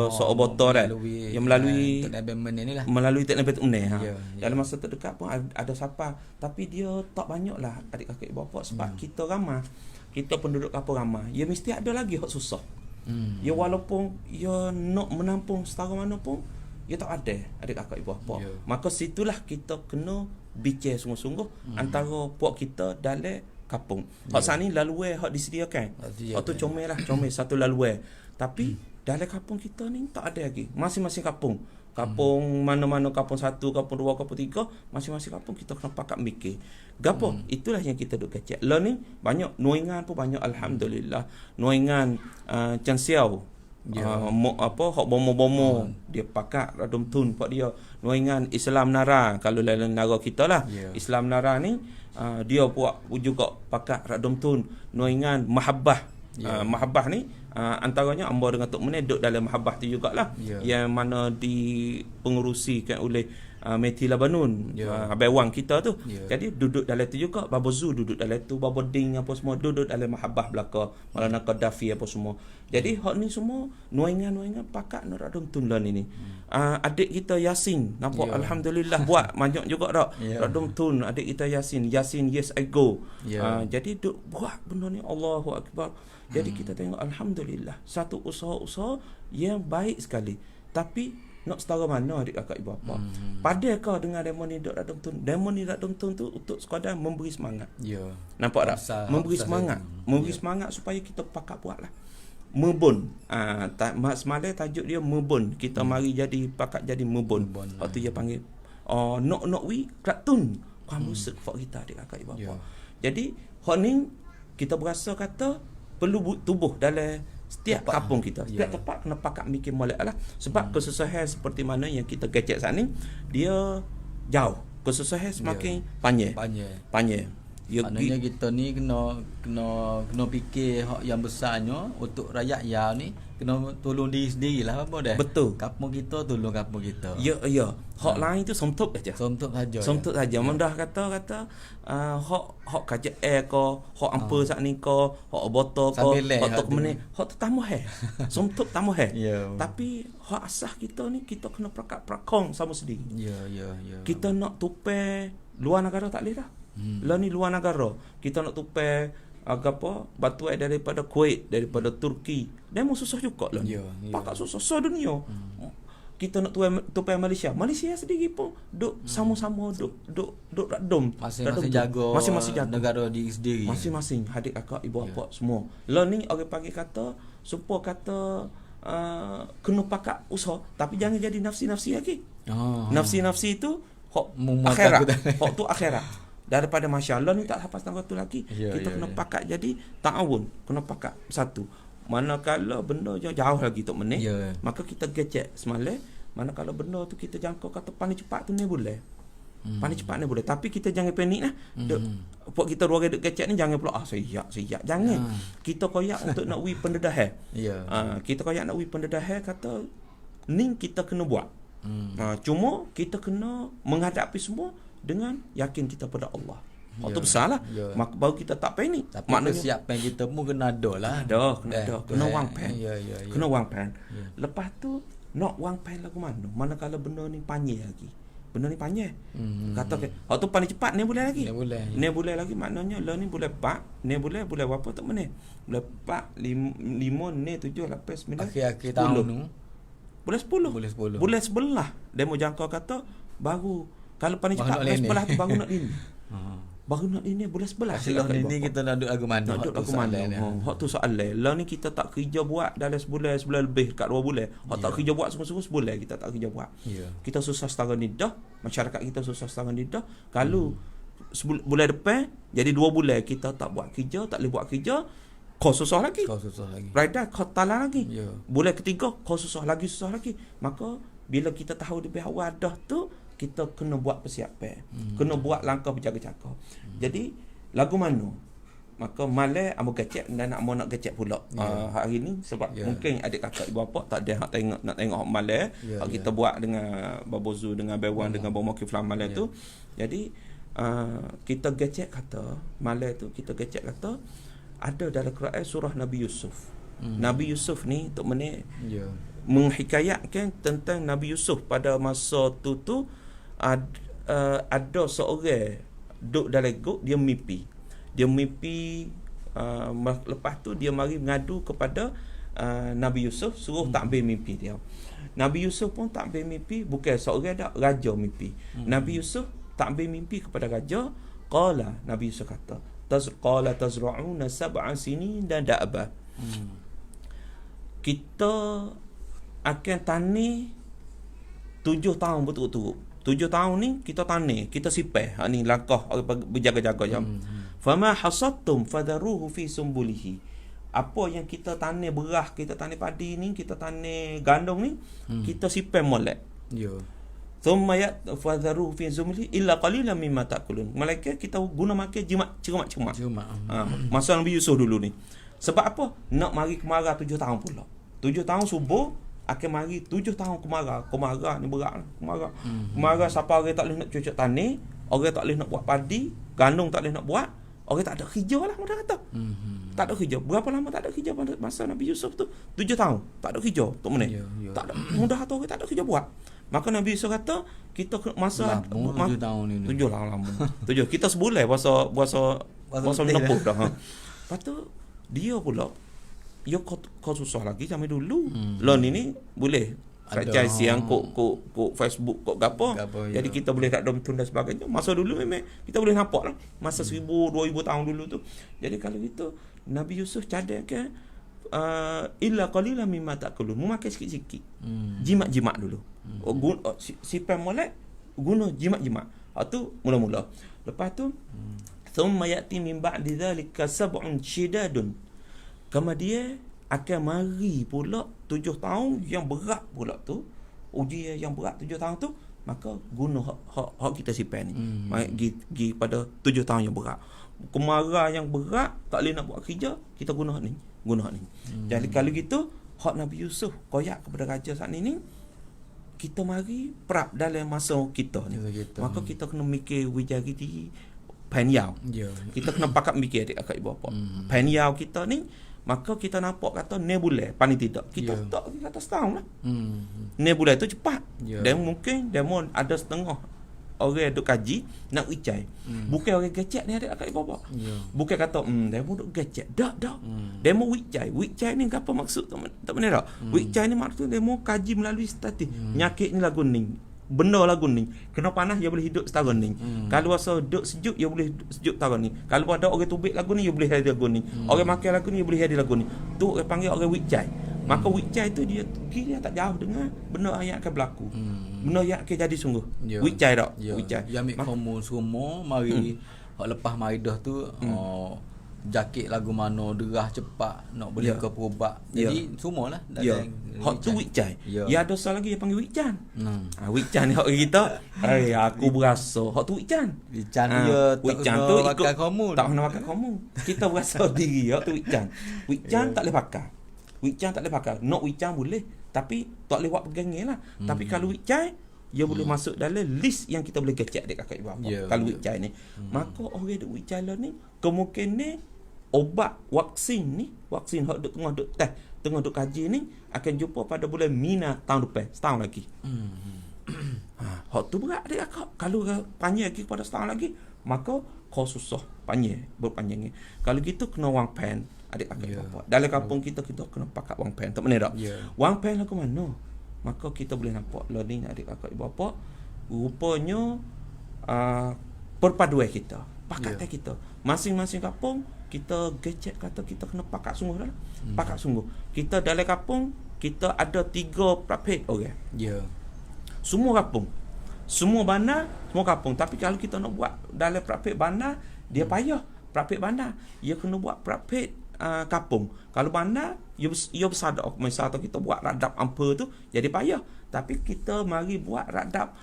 seobota dah yang melalui Tok Nebel ni lah. Dalam masa terdekat pun ada siapa, tapi dia tak banyak lah adik kakak bapa sebab kita ramai, kita penduduk kampung ramai, dia mesti ada lagi hak susah. Ya walaupun ia nak menampung setara mana pun dia tak ada adik kakak ibu bapa. Maka situlah kita kena bicara sungguh-sungguh antara puak kita dalam kampung. Hak sana ni laluan hak disediakan. Hak tu comel satu laluan. Tapi dalam kampung kita ni tak ada lagi. Masing-masing kampung. Kampung mana-mana, kampung 1, kampung 2, kampung 3, masing-masing kampung kita kena pakat mikir. Gapo? Itulah yang kita duk kecek. Lah ni banyak nuingan pun banyak alhamdulillah. Nuingan Chansiao. Hak bomo-bomo dia pakat radum tun pak dia. Nuingan Islam Nara, kalau lain negara kita lah. Islam Nara ni dia buat juga pakat radum tun. Nuingan Mahabbah. Mahabbah ni antaranya Amba dengan Tok Meneh duduk dalam Mahabbah tu jugalah. Yang mana dipengerusikan oleh Meti Labanun, Abang Wang kita tu. Jadi duduk dalam tu juga. Babo Zu duduk dalam tu, Babo Ding apa semua duduk dalam Mahabbah belaka, Maulana Qaddafi apa semua. Jadi hak ni semua nuingan pakat nak radum tun lah ni. Adik kita Yasin nampak alhamdulillah buat banyak juga dak. Radum tun adik kita Yasin Yes I Go. Jadi duk buat benda ni, Allahu Akbar. Jadi kita tengok alhamdulillah satu usaha-usaha yang baik sekali. Tapi nak setara mana adik kakak ibu bapa. Padakah dengan demo ni dok radum tun? Demo ni radum tun tu untuk sekadar memberi semangat. Nampak tak? Memberi semangat supaya kita pakat buatlah. Mebun. Semalam tajuk dia mebun. Kita mari jadi pakat jadi mebun. Waktu dia panggil nok wi kratun. Kamu sekfak kita adik kakak ibu bapa. Jadi hak ni kita berasa kata perlu tubuh dalam setiap kampung kita. Setiap tempat kena pakat mikir molek lah. Sebab kesusahan seperti mana yang kita gecek saat ni, dia jauh. Kesusahan semakin panjang. Maknanya kita ni kena fikir hak yang besarnya untuk rakyat ya ni, kena tolong diri sendirilah apa dah. Betul. Kampung kita tolong kampung kita. Ya. Hak lain tu somtup saja. Somtup saja. Mendah kata hak KJL ke, hak Ampere saat ni ke, hak Bota ke, hak Tok Meneh, hak tu tambah somtup tambah Tapi hak asah kita ni kita kena prakong sama sendiri. Kita nak tupai luar negara tak boleh dah. Lah ni luar negara. Kita nak tupai batuan daripada Kuwait, daripada Turki. Dia memang susah juga lah. Pakat susah dunia. kita nak tupai Malaysia sendiri pun duk sama-sama duk radom, masing-masing jaga negara diri sendiri, masing-masing adik kakak ibu bapa semua. Lah ni orang panggil kata supaya kata kena pakat usaha, tapi jangan jadi nafsi-nafsi lagi. Nafsi-nafsi itu hak akhirat, hak tu akhirat daripada masyaallah ni tak sampai tangga tu lagi. Kita kena pakat jadi ta'awun, kena pakat satu. Manakala benda jauh lagi tok meneh, maka kita gecek semalam. Manakala benda tu kita jangkau kata paling cepat tu ni boleh. Paling cepat ni boleh, tapi kita jangan panik lah. Buat kita dua orang duk gecek ni jangan pula siap. Jangan. Kita koyak untuk nak wi pendedahan. Kita koyak nak wi pendedahan kata ni kita kena buat. Cuma kita kena menghadapi semua dengan yakin kita pada Allah. Itu besar lah. Maka baru kita tak panik. Tapi persiapan kita pun kena ada lah. Kena wang pen. Kena wang pen. Lepas tu nak wang pen lagu mana? Manakala benda ni panjang lagi. Benda ni panjang. Kata ke, tu paling cepat ni boleh lagi. Ni boleh lagi maknanya lah ni boleh 4, ni boleh berapa tak menit? Boleh 4, 5, ni 7, 8, 9. Akhir tahun tu. Boleh 10. Boleh 11. Dia mau jangkau kata baru kalau paling cepat boleh 11 tu baru nak ini. Baru nak ini boleh 11. Hasil ni kita nak duduk lagu mana? Nak duduk lagu mana? Hak tu soalan. Lah ni kita tak kerja buat dalam sebulan lebih kat 2 bulan. Hak tak kerja buat sungguh-sungguh sebulan kita tak kerja buat. Kita susah setara ni dah. Masyarakat kita susah setara ni dah. Kalau bulan depan jadi 2 bulan kita tak buat kerja, tak boleh buat kerja, kau susah lagi. Right dah, kau talah lagi. Bulan ketiga kau susah lagi. Maka bila kita tahu di pihak awal dah tu, kita kena buat persiapan. Kena buat langkah berjaga-jaga. Jadi lagu mana? Maka malam amo gecek dan nak gecek pula. Hari ni sebab mungkin adik kakak ibu bapa tak ada nak tengok malam. Kita buat dengan Babozu, dengan Bewan, dengan Bomokif malam tu. Jadi kita gecek kata malam tu kita gecek kata ada dalam Quran surah Nabi Yusuf. Nabi Yusuf ni tok meneh menghikayatkan tentang Nabi Yusuf pada masa tu ada seorang duduk dalam gua, dia mimpi lepas tu dia mari mengadu kepada Nabi Yusuf suruh takbir mimpi dia. Nabi Yusuf pun takbir mimpi, bukan seorang dak, raja mimpi. Nabi Yusuf takbir mimpi kepada raja. Qala, Nabi Yusuf kata qala tazra'una sab'a sinin dan da'ba. Kita akan tanam 7 tahun betul-betul. 7 tahun ni kita tanam, kita sipai. Ni langkah berjaga-jaga jam. Fama hasadtum fadharuhu fi sumbulihi. Apa yang kita tanam beras, kita tanam padi ni, kita tanam gandum ni, kita sipai molek. Thumma fadharuhu fi sumbulihi illa qalilan mimma ta'kulun. Malaikat kita guna makan cermat-cermat. Masa Nabi Yusuf dulu ni. Sebab apa? Nak mari kemarau 7 tahun pula. 7 tahun subuh akan mari 7 tahun kemarau ni berat kemarau. Kemarau siapa orang tak boleh nak cucuk tanah, orang tak boleh nak buat padi, gandum tak boleh nak buat, orang tak ada kerja lah mudah kata. Tak ada kerja. Berapa lama tak ada kerja pada masa Nabi Yusuf tu? 7 tahun tak ada kerja tok meneh. Tak ada mudah tu orang tak ada kerja buat. Maka Nabi Yusuf kata kita masa 7 tahun ni. 7 lah lama. 7 kita sebulan puasa menempuh dah. Lepas tu dia pula kau susah lagi sampai dulu. Loan ini boleh franchise yang kok Facebook kok gapo. Jadi kita boleh tak dom tunda sebagainya. Masa dulu memang kita boleh nampak lah. Masa 1000 2000 tahun dulu tu. Jadi kalau gitu Nabi Yusuf cadangkan illa qalilan mimma ta'kulun. Memakai sikit-sikit. Jimat-jimat dulu. Sipai molek guna jimat-jimat. Tu mula-mula. Lepas tu thumma ya'ti min ba'di dhalika sab'un shidadun. Kemudian akan mari pula 7 tahun yang berat pula tu. Ujian yang berat 7 tahun tu, maka guna hak kita sipai ni. Gi pada 7 tahun yang berat. Kemarau yang berat tak boleh nak buat kerja, kita guna hak ni. Jadi kalau gitu hak Nabi Yusuf koyak kepada raja saat ni kita mari perap dalam masa kita ni. Maka kita kena mikir wijagiti panyau. Kita kena pakat mikir adik akak ibu bapa. Panyau kita ni maka kita nampak kata ni boleh, paling tidak kita tak kata setahun lah. Ni boleh tu cepat. Dan mungkin demo ada setengah orang duk kaji nak wicai. Bukan orang gecek ni ada akak bapa. Bukan kata demo duk gecek. Dak. Demo wicai. Wicai ni apa maksud tak benar tak? Wicai ni maksud demo kaji melalui statistik. Nyakit ni lagu ni. Benda lagu ni kena panas dia boleh hidup setahun ni. Kalau rasa duk sejuk dia boleh sejuk tahun ni. Kalau ada orang tubik lagu ni dia boleh ada lagu ni. Orang makan lagu ni dia boleh ada lagu ni. Tu orang panggil orang wicai. Maka wicai tu dia kira tak jauh dengan benda yang akan berlaku. Benda yang akan jadi sungguh. Wicai tak? Wicai. Yang ambil kamu semua mari hak lepas mari dah tu jakit lagu mana derah cepat nak boleh ke perubak. Jadi semualah dalam hak tu wicai. Ya ada satu lagi yang panggil wican. Wican ni hak kita. Aku berasa hak tu wican. Wican dia wican tak tu kena pakai kamu. Tak kena pakai kamu. Kita berasa diri hak tu wican. Wican tak boleh pakai. Wican tak boleh pakai. Nak wican boleh, tapi tak boleh buat pegangan lah. Tapi kalau wicai dia boleh masuk dalam list yang kita boleh kecek dekat kakak ibu bapa. Kalau wicai ni, maka orang duk wicai lah ni kemungkinan obat vaksin hak duk tengah duk test, tengah duk kaji ni akan jumpa pada bulan Mina tahun depan, setahun lagi. Hak tu berat dia akak. Kalau panjang lagi pada setahun lagi, maka kau susah berpanjang ni. Kalau gitu kena wang pen adik akak bapa. Dalam kampung kita kena pakai wang pen. Tak benar tak? Wang pen lah ke mana? Maka kita boleh nampak learning adik kakak ibu bapa rupanya perpaduan kita, pakatan kita. Masing-masing kampung kita gecek kata kita kena pakat sungguh dah. Pakat sungguh. Kita dalam kampung kita ada 3 praktik orang. Semua kampung. Semua bandar, semua kampung. Tapi kalau kita nak buat dalam praktik bandar, dia payah. Praktik bandar, dia kena buat praktik kampung. Kalau bandar, ia besar dah. Misalnya kita buat radap ampa tu, jadi payah. Tapi kita mari buat radap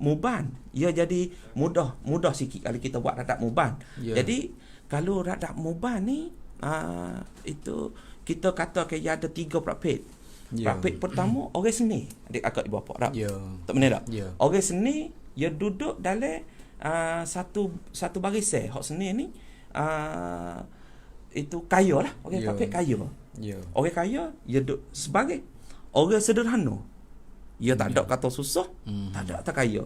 muban. Ia jadi mudah sikit kalau kita buat radap muban. Jadi kalau radap muban ni itu kita kata dia ada 3 praktik. Praktik pertama orang seni. Adik akak ibu bapa tak? Tak benar tak? Orang seni dia duduk dalam satu barisan. Hak seni ni itu kaya lah. Orang praktik kaya. Orang kaya dia duduk sebagai orang sederhana. Dia tak ada kata susah, tak ada kata kaya.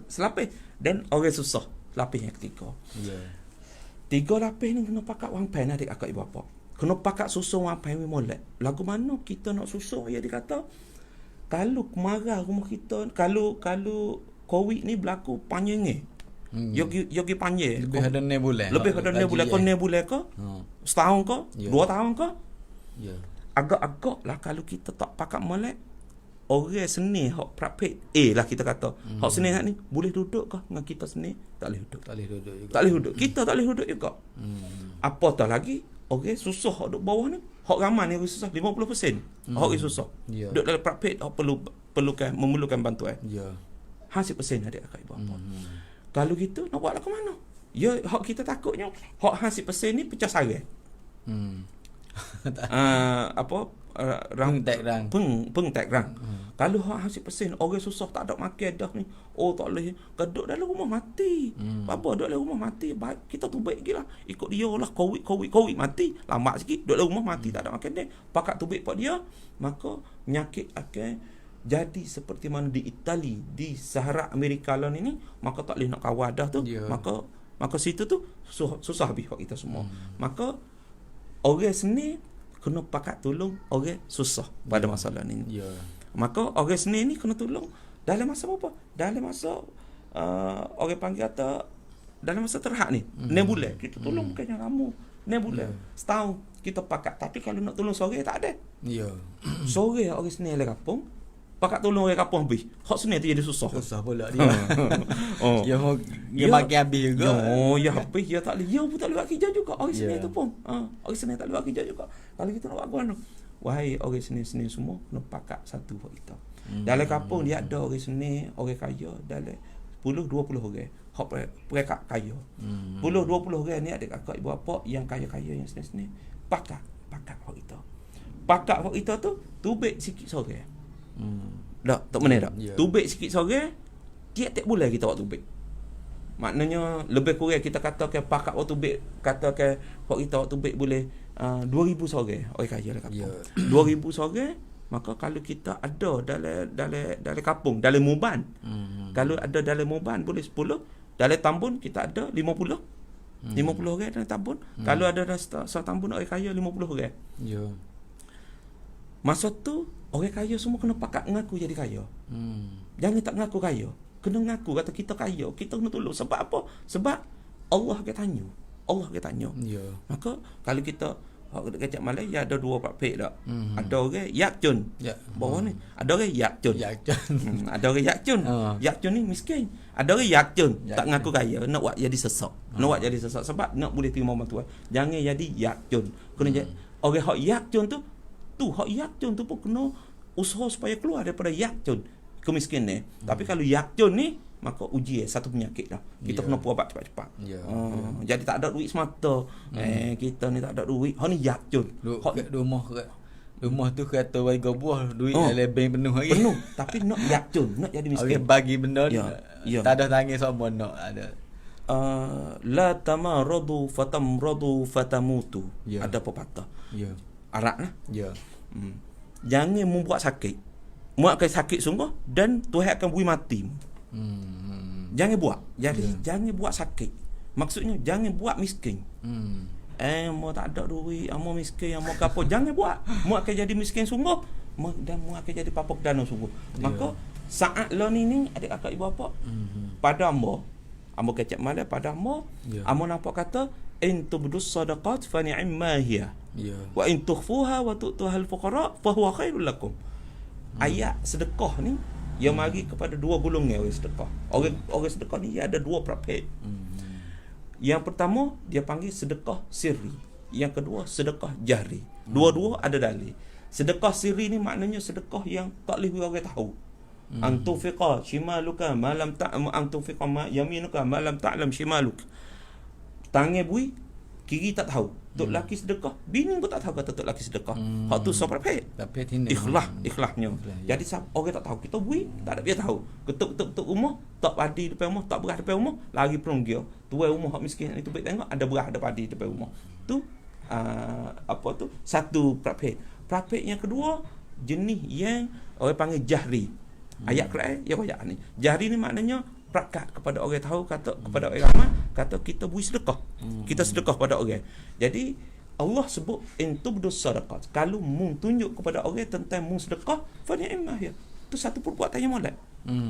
Selapis dan orang susah. Lapis yang ketiga. 3 lapis ni kena pakai wang pen adik akak ibu bapa. Kena pakai susun wang pen molek. Lagu mana kita nak susun dia dikata kalau kemarau rumah kita, kalau COVID ni berlaku panjang Yogi panjang. Lebih ada 6 bulan. Lebih ada 6 bulan. Kau 6 bulan ke? Setahun ke? 2 tahun ke? Agak-agak lah kalau kita tak pakai molek. Orang seni hak praktik lah kita kata. Hak seni ni boleh duduk ke dengan kita seni? Tak boleh duduk. Tak boleh duduk. Kita tak boleh duduk juga. Apatah lagi orang susah hak duduk bawah ni. Hak ramai ni orang susah 50%. Hak orang susah. Duduk dalam praktik hak memerlukan bantuan. Hasil persen adik akak ibu bapa. Kalau gitu nak buat lah ke mana? Hak kita takutnya hak hasil persen ni pecah sarai. Pengtek rang. Kalau hak hasil persen orang susah tak ada makan dah ni. Tak boleh duduk dalam rumah mati. Apa duduk dalam rumah mati baik kita tu baik gilah. Ikut dia lah COVID mati. Lambat sikit duduk dalam rumah mati tak ada makan dia. Pakat tu baik pak dia, maka penyakit akan jadi seperti mana di Itali, di Sahara Amerika lah ni, maka tak boleh nak kawal dah tu. Maka situ tu susah habis kita semua. Maka orang seni kena pakat tolong orang susah pada masalah ni. Maka orang seni ni kena tolong dalam masa apa? Dalam masa orang panggil kata dalam masa terhad ni 6 bulan kita tolong bukannya kamu 6 bulan setahun kita pakat. Tapi kalau nak tolong sore tak ada. Sore orang seni dalam kampung pakat tolong orang kampung habis. Hak seni tu jadi susah pula dia. Dia makin habis juga. Habis dia tak boleh. Dia pun tak boleh buat kerja juga. Orang seni tu pun. Orang seni tak boleh buat kerja juga. Kalau kita nak buat mana? Wahai orang seni semua kena pakat satu buat kita. Dalam kampung dia ada orang seni, orang kaya dalam 10-20 orang. Hak mereka kaya. 10-20 orang ni adik kakak ibu bapa yang kaya-kaya yang seni-seni pakat hak kita. Pakat hak kita tu tubik sikit sore. Tak benar tak? Tubik sikit sore, tiap-tiap bulan kita buat tubik. Maknanya lebih kurang kita katakan pakat waktu tubik, katakan hak kita waktu tubik boleh 2000 sore. Orang kaya lah kampung. 2000 sore maka kalau kita ada dalam kampung, dalam Muban, kalau ada dalam Muban boleh 10, dalam Tambun kita ada 50. 50 orang dalam Tambun. Kalau ada dalam Tambun orang kaya 50 orang. Ya. Masa tu orang kaya semua kena pakat ngaku jadi kaya. Jangan tak ngaku kaya. Kena ngaku kata kita kaya, kita kena tolong. Sebab apa? Sebab Allah akan tanya. Allah akan tanya. Ya. Maka kalau kita kecak Malaysia ada 2 praktik tak? Ada orang yak cun. Ya. Bawah ni ada orang yak cun. Ya, Cun. Ada orang yak cun. Yak cun ni miskin. Ada orang yak cun, tak ngaku kaya, nak buat jadi sesak. Nak buat jadi sesak sebab nak boleh terima bantuan. Jangan jadi yak cun. Kena jadi orang hak yak cun tu hak yak cun tu pun kena usaha supaya keluar daripada yak cun, kemiskinan. Tapi kalau yak cun ni maka uji satu penyakit dah. Kita kena puas cepat-cepat. Jadi tak ada duit semata. Kita ni tak ada duit. Hak ni yak cun. Hak rumah tu kata warga buah duit lebih penuh lagi. Penuh tapi nak yak cun, nak jadi miskin. Orang bagi benda Ya. tak ada tangan semua nak ada. La tamaradu fatamradu fatamutu. Ada pepatah. Ya. Arab lah. Ya. Jangan membuat sakit. Buatkan sakit sungguh dan Tuhan akan beri mati. Jangan buat. Jadi jangan buat sakit. Maksudnya jangan buat miskin. Mau tak ada duit, mau miskin, mau apa, jangan buat. Mu akan jadi miskin sungguh dan mu akan jadi papak dana sungguh. Maka saat lo ni adik kakak ibu bapa pada ambo kecap malam pada ambo nampak kata in tubdus sadaqat fa ni'ma hiya wa in tukhfuha wa tu'tuha al-fuqara fa huwa khairul lakum. Ayat sedekah ni yang mari kepada 2 golongan orang sedekah. Orang sedekah ni ada 2 praktik. Yang pertama dia panggil sedekah sirri, yang kedua sedekah jahri. Dua-dua ada dalil. Sedekah sirri ni maknanya sedekah yang tak boleh orang tahu. Antufiqa shimaluka ma lam ta'lam, antufiqa ma yaminuka ma lam ta'lam shimaluk. Tangan bui, kiri tak tahu. Tok laki sedekah, bini pun tak tahu kata tok laki sedekah. Hak tu so perfect. Ikhlasnya. Jadi orang tak tahu, kita bui tak ada dia tahu. Ketuk rumah, tak padi depan rumah, tak beras depan rumah, lari pergi. Tuan rumah hak miskin itu baik tengok ada beras ada padi depan rumah. Tu satu praktik. Praktik yang kedua jenis yang orang panggil jahri. Ayat Quran yang ayat ni. Jahri ni maknanya prakat kepada orang tahu, kata kepada orang ramai, kata kita beri sedekah. Kita sedekah pada orang. Jadi Allah sebut in tubdus sadaqat. Kalau mu tunjuk kepada orang tentang mu sedekah, fa ni'mah ya. Itu satu perbuatan yang molek.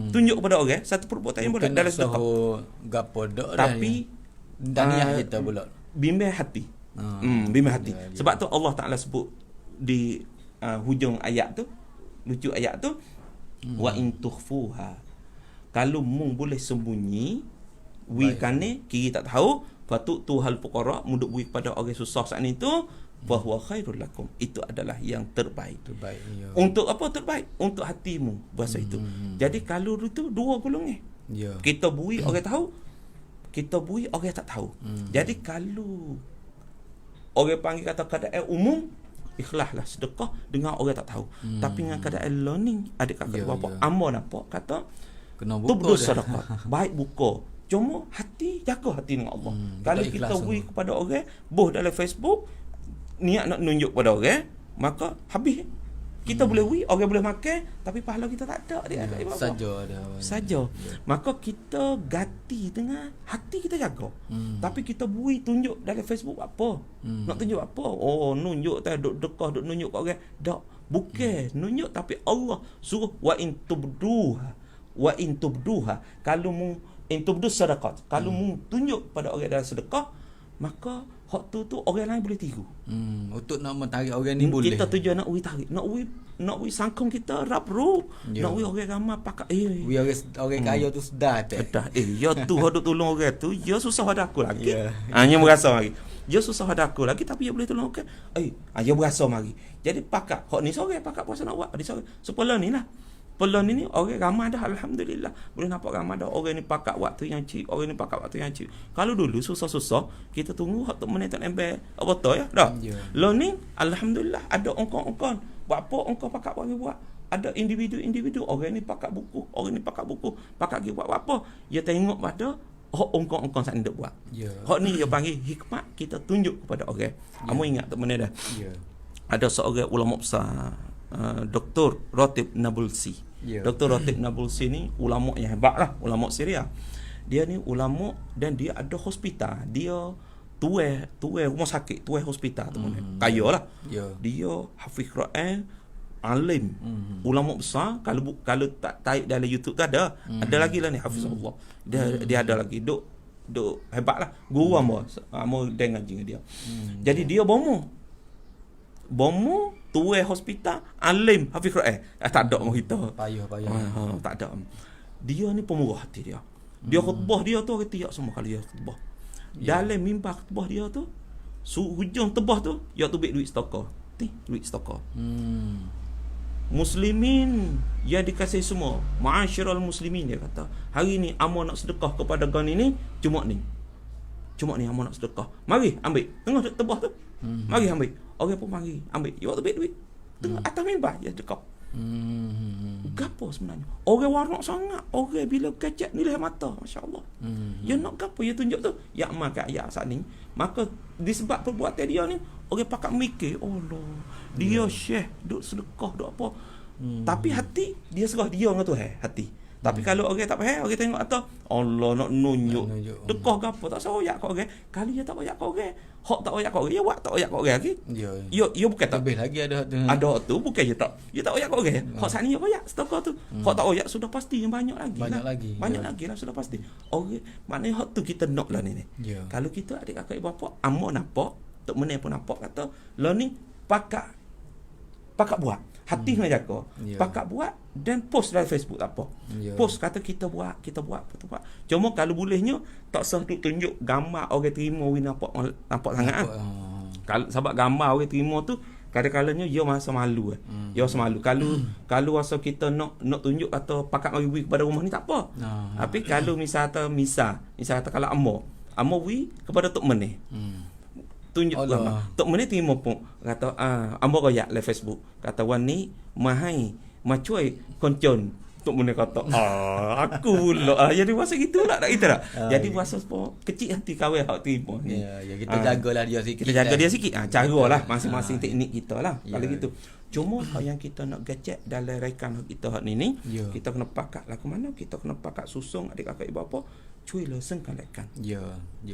Tunjuk kepada orang satu perbuatan yang molek dalam sedekah. Gapo dak dah. Tapi niat kita pula. Bimbang hati. Bimbang hati. Sebab tu Allah Taala sebut di hujung ayat tu, lucu ayat tu, wa in tukhfuha. Kalau mu boleh sembunyi, wikane kiri tak tahu, patut tuhal fuqara, muduk bui kepada orang susah saat itu, bahwa khairul lakum. Itu adalah yang terbaik. Ya. Untuk apa terbaik? Untuk hatimu bahasa itu. Jadi kalau itu 2 golongan. Ya. Kita bui orang tahu, kita bui orang tak tahu. Jadi kalau orang panggil kata keadaan umum, ikhlaslah sedekah dengan orang tak tahu. Tapi dengan keadaan learning, adik kakak bapa, amo nampak kata kena buka sedekah. Baik buka. Cuma hati, jaga hati dengan Allah. Kalau kita beri kepada orang, boh dalam Facebook, niat nak tunjuk kepada orang, maka habis. Kita boleh beri, orang boleh makan, tapi pahala kita tak ada. Saja. Maka kita ganti dengan hati kita jaga. Tapi kita beri tunjuk dalam Facebook apa? Nak tunjuk apa? Oh, nunjuk tak duk dekah, duk nunjuk kat orang. Tak. Bukan nunjuk, tapi Allah suruh wa in tubduha. Kalau mu in tubdus sadaqat, kalau mu tunjuk pada orang dalam sedekah, maka hak tu orang lain boleh tiru. Untuk nak menarik orang ni boleh. Kita tujuan nak tarik, nak sangkung kita rap-rup. Nak orang ramai pakai orang kaya tu sedar ya tu hak tolong orang tu, ya susah ada aku lagi. Hanya berasa lagi. Ya susah ada aku lagi, tapi dia boleh tolong orang. Ya berasa mari. Jadi pakai hak ni sore pakai puasa nak buat di sore. Sepuluh ni lah. Pelon ini orang ramai dah, alhamdulillah. Boleh nampak ramai dah orang ni pakat waktu yang cik, orang ni pakat waktu yang cik. Kalau dulu susah-susah, kita tunggu waktu menit tak nembel apa tu ya. Dah. Lo ni alhamdulillah ada ongkong-ongkong. Buat apa ongkong pakat buat. Ada individu-individu, orang ni pakat buku, pakat buat apa. Dia tengok pada ongkong-ongkong saat ni dia buat. Hak ni dia panggil hikmat, kita tunjuk kepada orang. Kamu ingat tak benda dah? Ada seorang ulama besar Dr. Ratib Nabulsi. Dr. Ratib Nabulsi ni ulama yang hebat lah, ulama Syria. Dia ni ulama dan dia ada hospital. Dia tuai rumah sakit, tuai hospital tu. Kaya lah. Dia hafiz Quran, alim, ulama besar. Kalau tak taik dalam YouTube tu ada lagi lah ni hafizullah. Dia ada lagi duk hebat lah. Guru hamba dengan ngaji dengan dia. Jadi dia bomo tuai hospital, alim, hafiz Quran. Tak ada orang kita. Payah. Tak ada. Dia ni pemurah hati dia. Dia khutbah dia tu orang tiap semua kali dia khutbah. Dalam mimbar khutbah dia tu, hujung tebah tu, dia tu duit stokor. Duit stokor. Muslimin yang dikasihi semua, ma'asyiral muslimin, dia kata, hari ni amo nak sedekah kepada gani ni, cuma ni amo nak sedekah. Mari ambil. Tengah tebah tu. Mari ambil. Orang pun mari ambil. Dia tu duit. Tengah atas mimbar dia sedekah. Gapo sebenarnya? Orang warak sangat. Orang bila kecek nilai mata, masya-Allah. Dia nak gapo dia tunjuk tu? Ya makan ayat saat ni. Maka disebab perbuatan dia ni, orang pakat mikir, Allah, dia syekh, duk sedekah, duk apa. Tapi hati dia serah dia dengan Tuhan, hati. Tapi kalau orang tak faham, orang tengok atas, Allah nak nunjuk. Dekah gapo tak soyak kat orang. Kali dia tak oyak kat orang. Hak tak oyak kat orang, dia buat tak oyak kat orang lagi. Ya bukan tak. Lebih lagi ada tu bukan je tak. Dia tak oyak kat orang. Hak sat ni dia oyak sedekah tu. Hak tak oyak sudah pasti yang banyak lagi. Banyak lagi lah sudah pasti. Orang maknanya hak tu kita nak lah ni. Kalau kita adik kakak ibu bapa, amo nampak, tok meneh pun nampak kata, lah ni pakat buat. Hati nak jaga. Pakat buat dan post dalam Facebook tak apa. Post kata kita buat. Cuma kalau bolehnya tak usah tunjuk gambar orang terima nampak sangat. Kalau sebab gambar orang terima tu kadang-kadangnya dia masa malu. Dia masa malu. Kalau rasa kita nak tunjuk atau pakat mari bui kepada rumah ni tak apa. Tapi kalau misal kata kalau amo bui kepada tok meneh. Tunjuk tok meneh terima pun kata ambo royak le Facebook kata wan ni mahai macuai koncon tok meneh kata aku pula jadi bahasa gitulah tak kita tak jadi bahasa kecil hati kawan hak terima ni kita jagalah dia sikit, kita jaga dia sikit caralah masing-masing teknik kita lah kalau gitu. Cuma yang kita nak gacet dalam rekan kita hak ni kita kena pakat lah ke mana, kita kena pakat susung adik kakak ibu bapa cuy lesengkan rekan.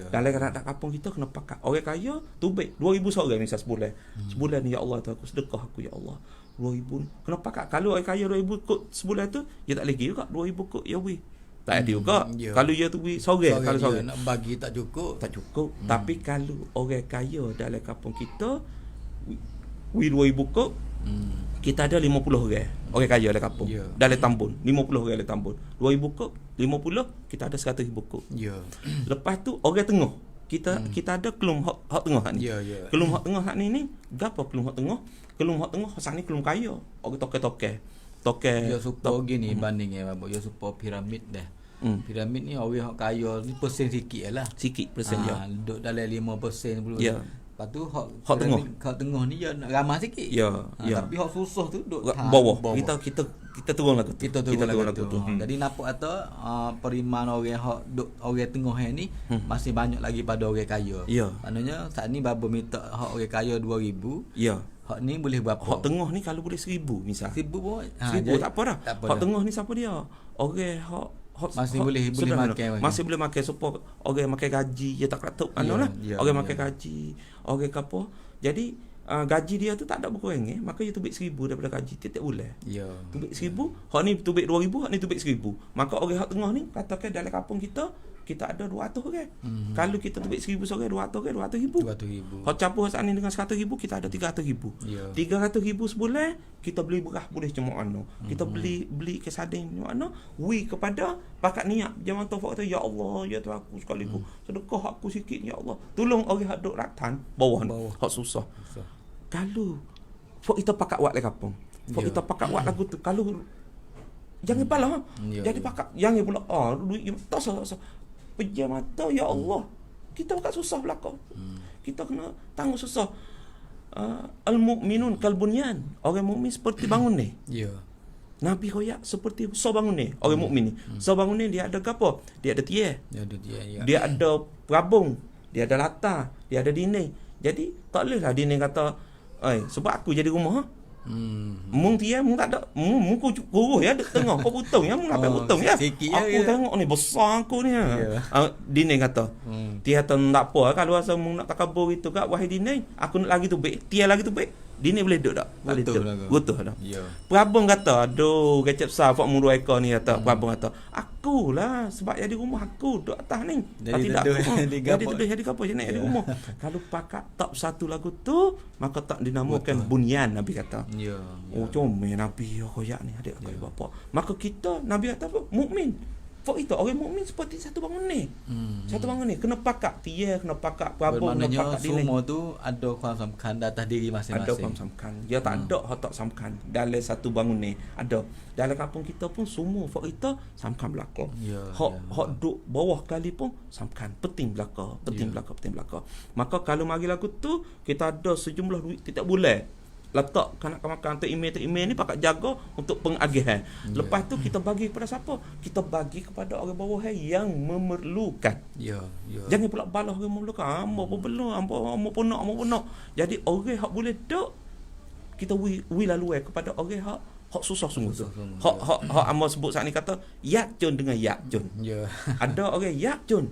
Dalam kadang kampung kita kena pakat. Orang kaya tu baik 2,000 seorang misal sebulan. Sebulan ni ya Allah tu aku sedekah aku ya Allah. 2,000 kena pakat. Kalau orang kaya 2,000 kot sebulan tu, dia tak lagi juga 2,000 kot ya weh. Tak ada juga. Kalau dia tu weh seorang, kalau seorang nak bagi tak cukup. Tapi kalau orang kaya dalam kampung kita weh 2,000 kot, kita ada 50 orang kaya dalam kampung. Dalam Tambun 50 orang dalam Tambun. 2,000 kok 50 kita ada 100,000 kok. Lepas tu orang tengah. Kita ada kelum hak tengah hak ni. Kelum hak tengah hak ni gapo kelum hak tengah? Kelum hak tengah hak ni kelum kaya. Orang toke-toke. Dia supaya gini bandingnya bapak. Dia supaya piramid dah. Piramid ni orang hak kaya ni persen sikit lah. Sikit persen dia. Duduk dalam 5% 10%. Lepas tu hak tengah ni dia nak ramah sikit. Tapi hak susah tu duduk bawah. Kita turun lagu tu. Kita turun lagu tu. Jadi nampak atau periman orang hak orang tengah ni masih banyak lagi pada orang kaya. Maknanya saat ni babo minta hak orang kaya 2,000. Hak ni boleh berapa? Hak tengah ni kalau boleh 1,000 misal. 1,000 pun. 1,000 tak apa dah. Hak tengah ni siapa dia? Orang masih boleh makan. Masih boleh makan supaya orang makan gaji dia tak katuk lah. Orang makan gaji, orang apa. Jadi gaji dia tu tak ada berkurang maka dia tubik 1,000 daripada gaji tiap bulan. Tubik 1,000, hak ni tubik 2,000, hak ni tubik 1,000. Maka orang hak tengah ni katakan dalam kampung kita ada 200 orang. Kalau kita tubik 1,000 seorang 200 orang 200,000. Hak campur saat ni dengan 100,000 kita ada 300,000. 300,000 sebulan kita beli beras boleh cuma kita beli kesading cuma kepada pakat niat zaman taufak kata ya Allah ya Tuhan aku sekali sedekah aku sikit ya Allah tolong orang hak duk ratan bawah hak susah. Kalau kita pakat buat dalam kampung kita pakat buat lagu tu kalau jangan pala jadi pakat jangan pula duit tak usah pejam mata ya Allah kita pakat susah belakang kita kena tanggung susah. Al-mu'minun kalbunyan, orang mukmin seperti bangun ni. Nabi hoyak seperti so bangun ni orang mukmin ni. So bangun ni dia ada apa? Dia ada tiang. Dia ada perabung, dia ada latar, dia ada dinding. Jadi tak bolehlah dinding kata sebab aku jadi rumah Mung dia mung tak ada mung kurus ya dek tengah kau potong ya mung apa potong ya. Aku tengok ni besar aku ni. Dini kata. Dia kata tak apa kalau rasa mung nak takabur itu kak wahai Dini, aku nak lagi tu baik. Dia lagi tu baik. Dini boleh duduk tak? Boleh duduk. Betul dah. Ya. Perabang kata, aduh kecap besar fak mung 2 ekor ni kata. Perabang kata, akulah sebab jadi rumah aku duduk atas ni. Jadi apa je naik di rumah. Kalau pakat tak satu lagu tu, maka tak dinamakan bunyan Nabi kata. Ya. Oh comel Nabi koyak ni adik kakak bapa. Maka kita Nabi kata apa? Mukmin. Fak itu orang mukmin seperti satu bangun ni. Satu bangun ni kena pakat dia, kena pakat perabang, kena pakat diri. Semua tu ada kuasa samkan atas diri masing-masing. Ada kuasa samkan. Dia tak ada hak tak samkan dalam satu bangun ni. Ada. Dalam kampung kita pun semua fak kita samkan belaka. Hak duk bawah kali pun samkan penting belaka, penting belaka. Maka kalau mari lagu tu kita ada sejumlah duit tiap bulan. Letak kanak makan tu email ni pakat jaga untuk pengagihan. Lepas tu kita bagi kepada siapa? Kita bagi kepada orang bawah yang memerlukan. Jangan pula balas orang memerlukan. Hamba pun belum, hamba pun nak. Jadi orang hak boleh duk kita wi lalu kepada orang hak susah sungguh tu. Hak hamba sebut saat ni kata yakjun dengan yakjun. Ada orang yakjun.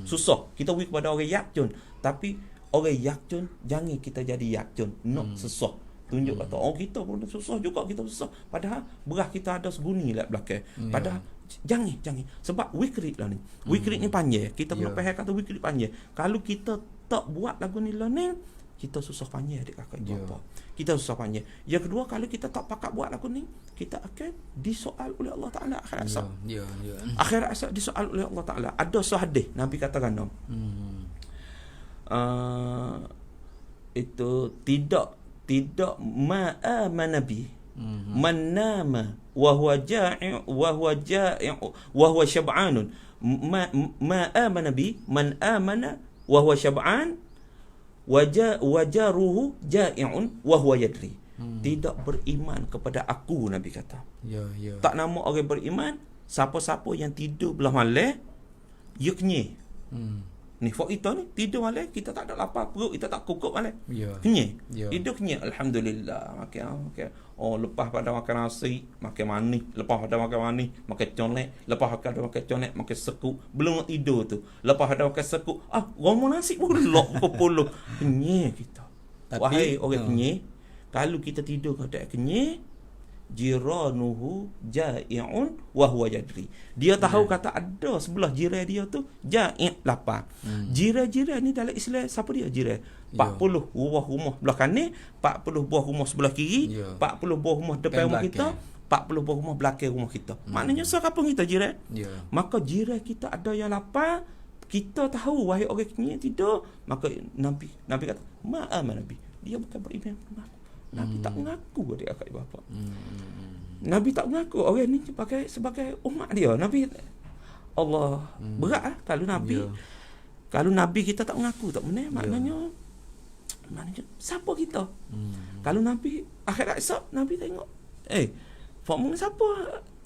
Susah. Kita wi kepada orang yakjun. Tapi orang yakjun jangan kita jadi yakjun. Nak susah. Tunjuk kata kita pun susah juga, kita susah padahal berah kita ada seguni lah belakang. Padahal jangan sebab wikrit lah ni. Wikrit ni panjang. Kita pernah faham kata wikrit panjang. Kalau kita tak buat lagu ni learning, kita susah panjang adik kakak ibu bapa. Kita susah panjang. Yang kedua, kalau kita tak pakat buat lagu ni, kita akan disoal oleh Allah Taala akhirat esok. Akhirat esok disoal oleh Allah Taala. Ada hadis Nabi katakan itu tidak ma'amana bi man nama wa huwa ja'i' wa huwa syab'anun ma'amana bi man amana wa huwa syab'an wa jaruhu ja'i'un wa huwa yadri. Tidak beriman kepada aku, Nabi kata. Tak nama orang beriman siapa-siapa yang tidur belah malam dia kenyang. Ni fak kita ni tidur malam kita tak ada lapar perut, kita tak kukup malam. Kenyang. Hidup kenyang alhamdulillah. Makan. Oh lepas pada makan nasi, makan manis, lepas pada makan manis, makan colek, lepas pada makan colek, makan sekuk, belum nak tidur tu. Lepas pada makan sekuk, romo nasi pun lok kepuluh. Kenyang kita. Wahai orang kenyang, kalau kita tidur keadaan kenyang, jiranuhu ja'i'un wa huwa yadri. Dia tahu kata ada sebelah jiran dia tu ja'i' lapar. Jiran-jiran ni dalam Islam siapa dia jiran? 40 buah rumah belah kanan, 40 buah rumah sebelah kiri, 40 buah rumah depan rumah kita, 40 buah rumah belakang rumah kita. Maknanya sekampung kita jiran. Maka jiran kita ada yang lapar, kita tahu wahai orang kenyang tidur, maka Nabi kata ma'am Nabi. Dia bukan beriman dengan aku. Nabi tak mengaku adik kakak bapa. Nabi tak mengaku orang ni sebagai umat dia. Nabi Allah berat kalau Nabi kalau Nabi kita tak mengaku tak benar, maknanya siapa kita? Kalau Nabi akhirat esok Nabi tengok fakmu siapa?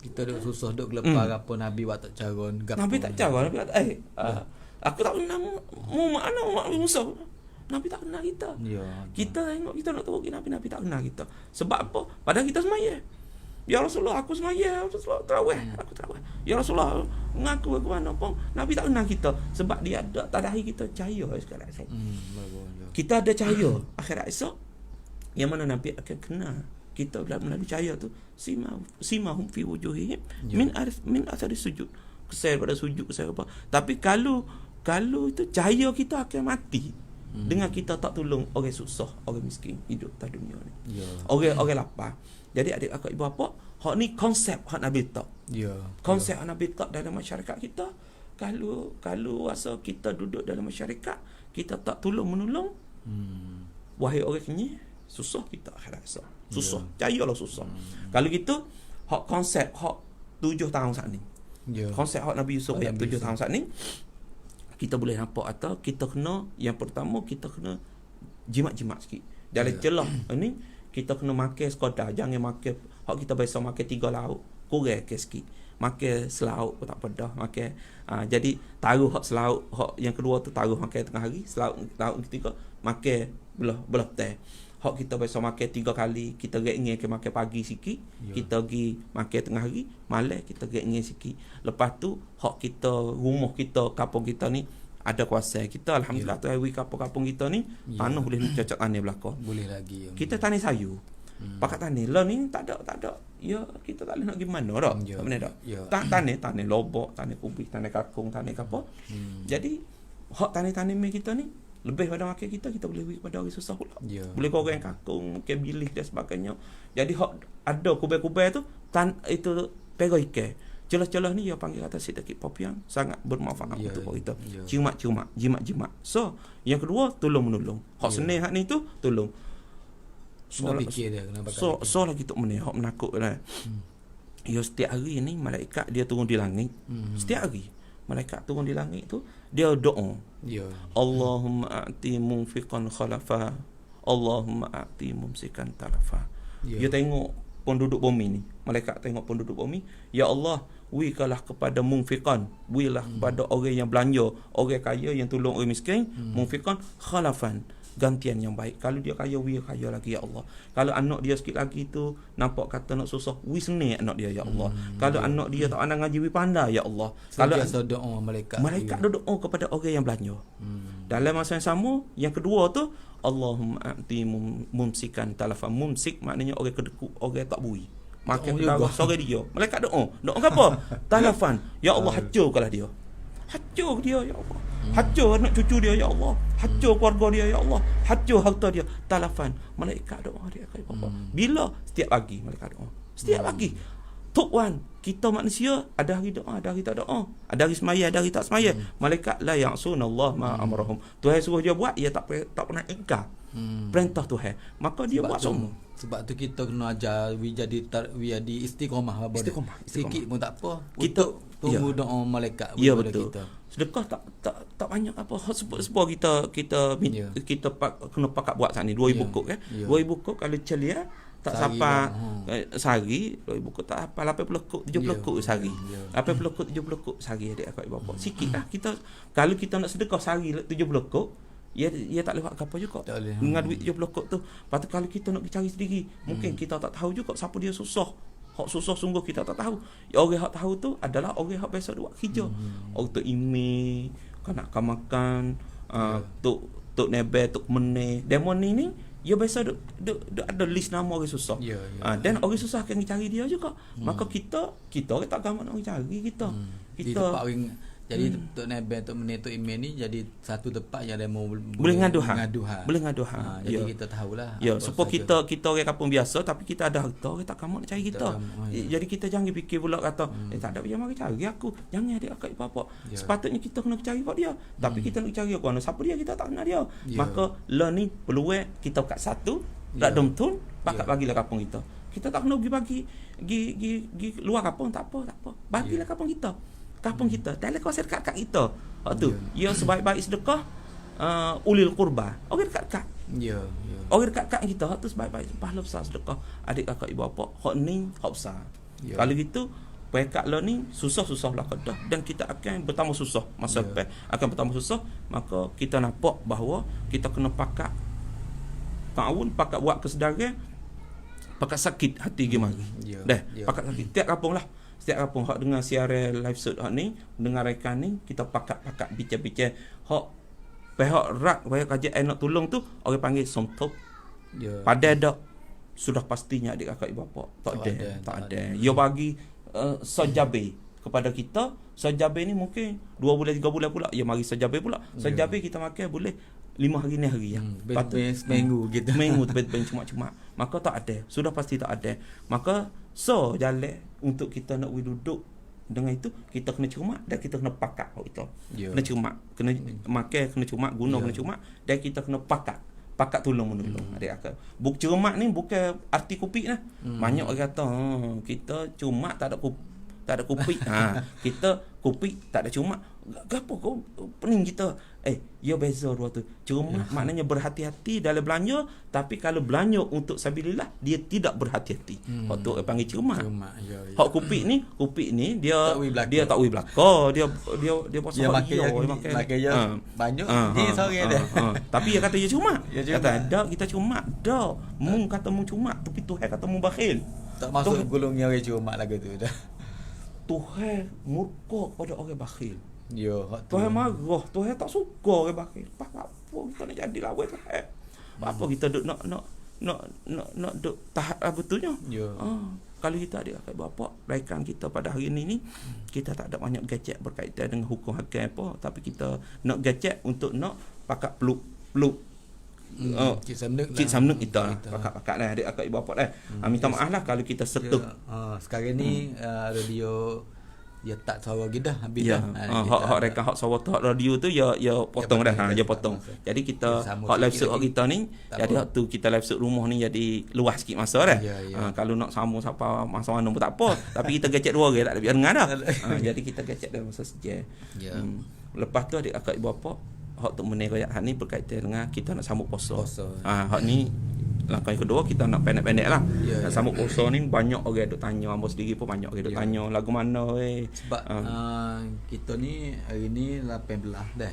Kita duk susah duk gelepar apa Nabi buat tak caron. Nabi tak caron. Nabi kata aku tak kenal mu mana mak Musa. Nabi tak kenal kita. Kita tengok kita nak tahu Nabi tak kenal kita. Sebab apa? Padahal kita semaya. Ya Rasulullah aku semaya, Rasulullah tarawih, aku tarawih. Ya Rasulullah mengaku aku mana pun Nabi tak kenal kita sebab dia ada tadahi kita cahaya sekarang esok. Kita ada cahaya akhirat esok yang mana Nabi akan kenal kita melalui cahaya tu simahum fi wujuhihim min athari sujud. Kesal pada sujud kesal apa. Tapi kalau itu cahaya kita akan mati. Dengan kita tak tolong orang susah, orang miskin hidup di dunia ni. Orang lapar. Jadi adik akak ibu bapa, hak ni konsep hak Nabi tak. Konsep hak Nabi tak dalam masyarakat kita. Kalau rasa kita duduk dalam masyarakat, kita tak tolong-menolong. Wahai orang kenyang, susah kita akhirat esok. Susah. Cayalah susah. Kalau gitu, hak konsep hak 7 tahun saat ni. Konsep hak Nabi Yusuf yang 7 tahun saat ni. Kita boleh nampak atau kita kena yang pertama kita kena jimat-jimat sikit. Dalam celah ni kita kena makan sekadar, jangan makan hak kita biasa makan 3 lauk, kurang sikit. Makan selauk pun tak pedah, makan jadi taruh hak selauk, hak yang kedua tu taruh makan tengah hari, selauk ketiga makan belah teh. hak kita biasa makan 3 kali, kita ingin ke makan pagi sikit, kita pergi makan tengah hari, malam kita ingin sikit. Lepas tu hak kita rumah kita, kampung kita ni ada kuasa kita, alhamdulillah tu hari kampung kita ni tanah boleh cocok tanah belakang. Boleh lagi. Kita tanah sayur. Pakat tanah lah ni tak ada. Ya kita tak boleh nak pergi mana dah. Tak boleh dah. Tanah lobok, tanah kubik, tanah kakung, tanah apa. Jadi hak tanah-tanah kita ni lebih pada makan kita boleh beri kepada orang susah pula. Boleh kau orang kakung, mungkin bilik dan sebagainya. Jadi hak ada kubek-kubek tu itu pego ikan. Celah-celah ni dia panggil kata sedikit popiang sangat bermanfaat untuk kita. Jimat. So, yang kedua tolong-menolong. Hak senang hak ni tu tolong. So lagi tu hak menakut lah. Ya setiap hari ni malaikat dia turun di langit. Setiap hari malaikat turun di langit tu dia doa. Allahumma a'ti munfiqan khalafa. Allahumma a'ti mumsikan talafa. Dia tengok penduduk bumi ni. Malaikat tengok penduduk bumi. Ya Allah, wilah kepada munfiqan, wilah kepada orang yang belanja, orang kaya yang tolong orang miskin, munfiqan khalafan, gantian yang baik. Kalau dia kaya, kaya lagi ya Allah. Kalau anak dia sikit lagi tu nampak kata nak susah, senang anak dia ya Allah. Kalau anak dia tak pandang ngaji, pandai ya Allah. Kalau doa malaikat doa kepada orang yang belanja. Dalam masa yang sama, yang kedua tu Allahumma a'ti mumsikan talafa. Mumsik maknanya orang kedekut, orang tak bui. Makan darah sore dia. Malaikat doa apa? Talafan. Ya Allah, hancurkanlah dia. Hancur dia ya Allah. Hancur anak cucu dia ya Allah. Hancur keluarga dia ya Allah. Hancur harta dia. Talafan. Malaikat doa dia kata apa? Bila? Setiap pagi malaikat doa. Setiap pagi. Tuan, kita manusia ada hari doa, ada hari tak doa. Ada hari semaya, ada hari tak semaya. Malaikat la ya'sunallah ma amrahum. Tuhan suruh dia buat, dia tak pernah ingkar. Perintah Tuhan. Maka dia buat semua. Sebab tu kita kena ajar jadi istiqamah. Sikit pun tak apa. Kita tunggu doa malaikat kepada kita. Sedekah tak banyak apa. Sebab kita kena pakat buat saat ni 2000 kok kan. 2000 kok kalau celia tak sampai sehari, 2000 kok tak apa 80 kok 70 kok sehari. 80 kok 70 kok sehari adik akak ibu bapa. Sikitlah kita kalau kita nak sedekah sehari 70 kok, ia tak lewat apa juga. Dengan duit 70 kok tu. Lepas tu kalau kita nak cari sendiri, mungkin kita tak tahu juga siapa dia susah. Hak susah sungguh kita tak tahu. Orang hak tahu tu adalah orang hak biasa buat kerja. Orang tu email, kanak makan, tok nebe, tok mene. Demo ni dia biasa ada list nama orang susah. Dan orang susah akan cari dia juga. Maka kita orang tak gamak nak cari kita. Kita jadi Tok Neben, Tok Mene, Tok Imen ni jadi satu tempat yang demo boleh ngadu. Jadi kita tahulah. Supaya kita orang kampung biasa tapi kita ada harta, orang tak gamak nak cari kita. Jadi kita jangan fikir pula kata tak ada yang mari cari aku. Jangan adik akak apa-apa. Sepatutnya kita kena cari buat dia. Tapi kita nak cari aku, siapa dia kita tak kenal dia. Maka learning peluang kita kat satu, tak domtun, pakat bagilah kampung kita. Kita tak kena pergi luar kampung, tak apa. Bagilah kampung kita. Kampung kita, dalam kawasan dekat kita. Tu, ia sebaik-baik sedekah ulil qurba. Orang dekat-dekat. Orang dekat-dekat kita tu sebaik-baik pahala besar sedekah adik kakak ibu bapa. Hak ni hak besar. Kalau gitu, pekat lah ni susah-susahlah kedah dan kita akan bertambah susah masa depan. Akan bertambah susah, maka kita nampak bahawa kita kena pakat pakat buat kesedaran, pakat sakit hati gimana. Pakat sakit tiap kampung lah. Setiap kampung hak dengar siaran live shoot hak ni, dengar rekan ni, kita pakat bincang-bincang hak pihak rak pihak kajian nak tolong tu orang panggil somtok. Padahal dak sudah pastinya adik kakak ibu bapa tak ada. Dia bagi sajabe kepada kita. Sajabe ni mungkin 2 bulan 3 bulan pula dia mari sajabe pula. Sajabe kita makan boleh 5 hari ni hari yang seminggu gitu. Seminggu ben cuma-cuma. Maka tak ada. Sudah pasti tak ada. Maka jalan untuk kita nak duduk dengan itu, kita kena cermat dan kita kena pakat itu. Kena cermat, kena makan, kena cermat, guna kena cermat dan kita kena pakat tolong-menolong adik akak. Cermat ni bukan arti kupik lah. Banyak orang kata kita cermat tak ada kupik. Kita kopi tak ada cuma. Gapo kau pening kita? Ya beza dua tu. Cuma maknanya berhati-hati dalam belanja, tapi kalau belanja untuk sabilillah dia tidak berhati-hati. Hak tu orang panggil cuma. Ya. Hak kopi ni dia tak wi belaka. Dia pasal dia makan banyak dia sorang dia. Tapi dia kata dia cuma. Ya, Kata dak kita cuma. Dak. Mung kata mung cuma, tapi Tuhan kata mung bakhil. Tak masuk golongnya orang cuma lagu tu dah. Tuhan murka pada orang bakhil. Ya, hak tu. Tuhan marah, Tuhan tak suka orang bakhil. Apa kita nak jadi lawan Tuhan? Apa kita duk nak duk tahat betulnya? Ya. Kalau kita ada kakak bapa raikan kita pada hari ini kita tak ada banyak gadget berkaitan dengan hukum hakam apa, tapi kita nak gadget untuk nak pakat peluk Cik samnuk kita pakat lah adik akak ibu bapa dah. Minta maaf lah kalau kita setuh. Sekarang ni radio dia tak suara gitu dah habis ya. dah. Hak rekan hak suara hak radio tu ya potong dah. Dia potong. Jadi kita hak live shoot kita ni jadi hak tu kita live shoot rumah ni jadi luas sikit masa dah. Kalau nak sambung siapa masa mana pun tak apa. Tapi kita gecek 2 orang tak ada biar dengar dah. Jadi kita gecek dalam masa sejam. Lepas tu adik akak ibu bapa hak tu menerayak hak ni berkaitan dengan kita nak sambut puasa. Hak ni langkah yang kedua kita nak pendek-pendek lah. Nak sambut puasa ni banyak orang duk tanya, hamba sendiri pun banyak orang duk tanya lagu mana sebab kita ni hari ni 18 dah.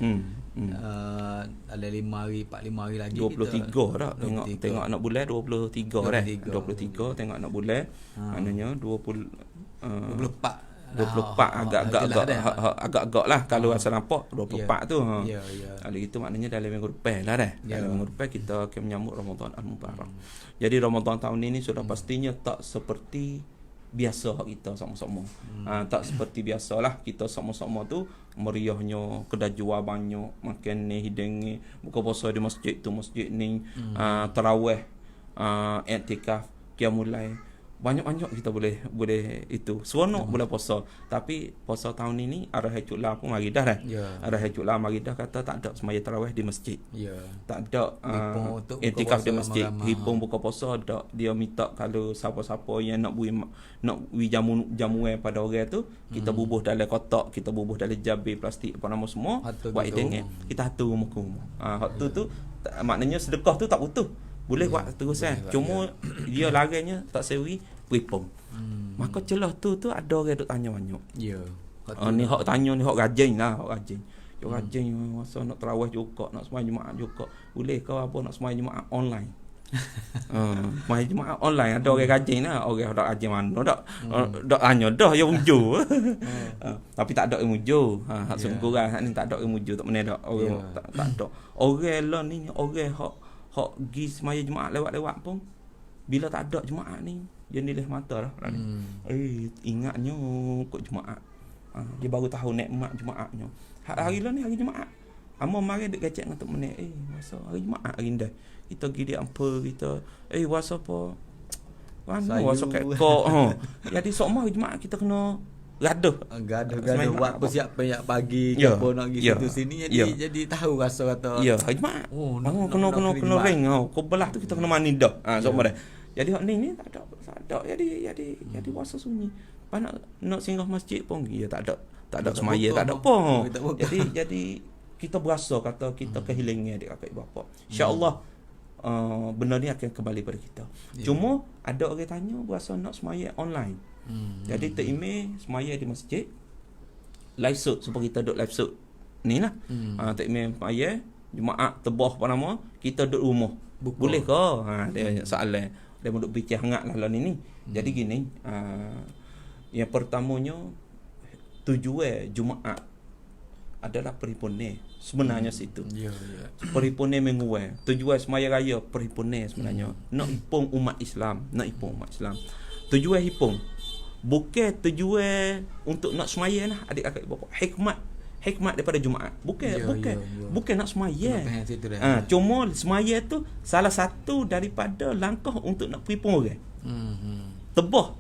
Ada 5 hari 45 hari lagi 23 kita, dah tengok anak bulan 23 dah. 23 tengok anak bulan. Maknanya 24 agak-agak lah kalau asal nampak 24 tu. Kalau itu maknanya dalam minggu depan lah dah. Dalam minggu depan kita akan menyambut Ramadan Al-Mubarak. Jadi Ramadan tahun ini sudah pastinya tak seperti biasa kita sama-sama. Tak seperti biasalah kita sama-sama tu meriahnya, kedai jual banyak, makan ni hidang ni, buka puasa di masjid tu masjid ni, tarawih, i'tikaf, qiyamul lail. Banyak-banyak kita boleh itu seronok bulan puasa. Tapi puasa tahun ini arah Hajjullah pun mari dah dah. Arah Hajjullah mari dah kata tak ada semaya tarawih di masjid. Tak ada i'tikaf di masjid. Hipung buka puasa dak. Dia minta kalau siapa-siapa yang nak bui jamu pada orang tu, kita bubuh dalam kotak, kita bubuh dalam jabir plastik apa nama semua. Buat ideng kita atur rumah ke rumah. Hak tu maknanya sedekah tu tak putus. Boleh buat terus cuma dia larinya tak sewi pripom. Maka celah tu ada orang duk tanya banyak. Ni hak tanya ni hak rajin lah, hak rajin. Yo rajin masa nak tarawih juga, nak sembahyang Jumaat juga. Boleh ke apa nak sembahyang Jumaat online? Sembahyang Jumaat online ada orang rajin lah, orang dak rajin mana dak tanya dah ya mujo. Tapi tak ada mujo. Hak sungguh ni tak ada mujo tak mana dak orang tak ada. Orang lah ni orang hak pergi semaya Jumaat lewat-lewat pun bila tak ada Jumaat ni dia nilai mata lah. Ingatnya kok Jumaat. Dia baru tahu nikmat Jumaatnya. Hari lah ni hari Jumaat. Amo mari dek gacek untuk menit masa hari Jumaat hari dah. Kita pergi di ampa kita wasa apa? Wasa kekok. Jadi semua hari Jumaat kita kena gaduh buat persiapan pagi ke apa nak pergi situ sini jadi tahu rasa kata hari Jumaat kena ring kau belah tu kita kena mandi dah semua dah. Jadi hak ni tak ada jadi puasa sunyi nak singgah masjid pun tak ada semaya tak ada apa. Jadi kita berasa kata kita kehilangan adik kakak bapa. Insya-Allah benda ni akan kembali pada kita. Cuma ada orang tanya berasa nak semaya online. Jadi terima semaya di masjid live shoot supaya kita duduk live shoot ni lah. Terima semaya Jumaat tebah apa nama kita duduk rumah boleh ke? Dia soalan dia duduk fikir hangat lah ni. Jadi gini yang pertamanya tujuan Jumaat adalah perhimpunan sebenarnya situ. Perhimpunan mingguan. Tujuan semaya raya perhimpunan sebenarnya. Nak hipung umat Islam, Tujuan hipung bukan tujuan untuk nak semaya lah adik akak bapa. Hikmat daripada Jumaat. Bukan nak semaya. Cuma semaya tu salah satu daripada langkah untuk nak perhipung orang. Tebah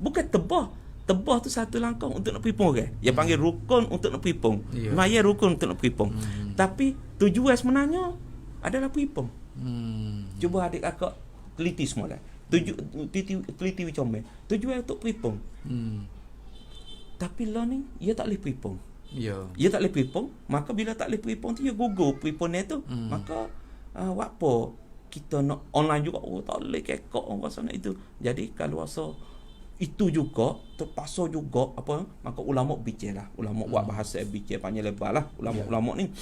bukan tebah. Tebah tu satu langkah untuk nak perhipung orang. Yang panggil rukun untuk nak perhipung. Semaya rukun untuk nak perhipung. Tapi tujuan sebenarnya adalah perhipung. Cuba adik akak teliti semua lah. Teliti comel. Tujuan untuk perhipung. Tapi lah ni ia tak boleh prepon. Ya. Ia tak boleh prepon, maka bila tak boleh prepon tu ia gugur prepon tu. Maka buat apa kita nak online juga, tak boleh kekok orang rasa nak itu. Jadi kalau rasa itu juga terpaksa juga apa, maka ulama bincang lah, ulama buat bahasa bincang panjang lebar lah ulama ni.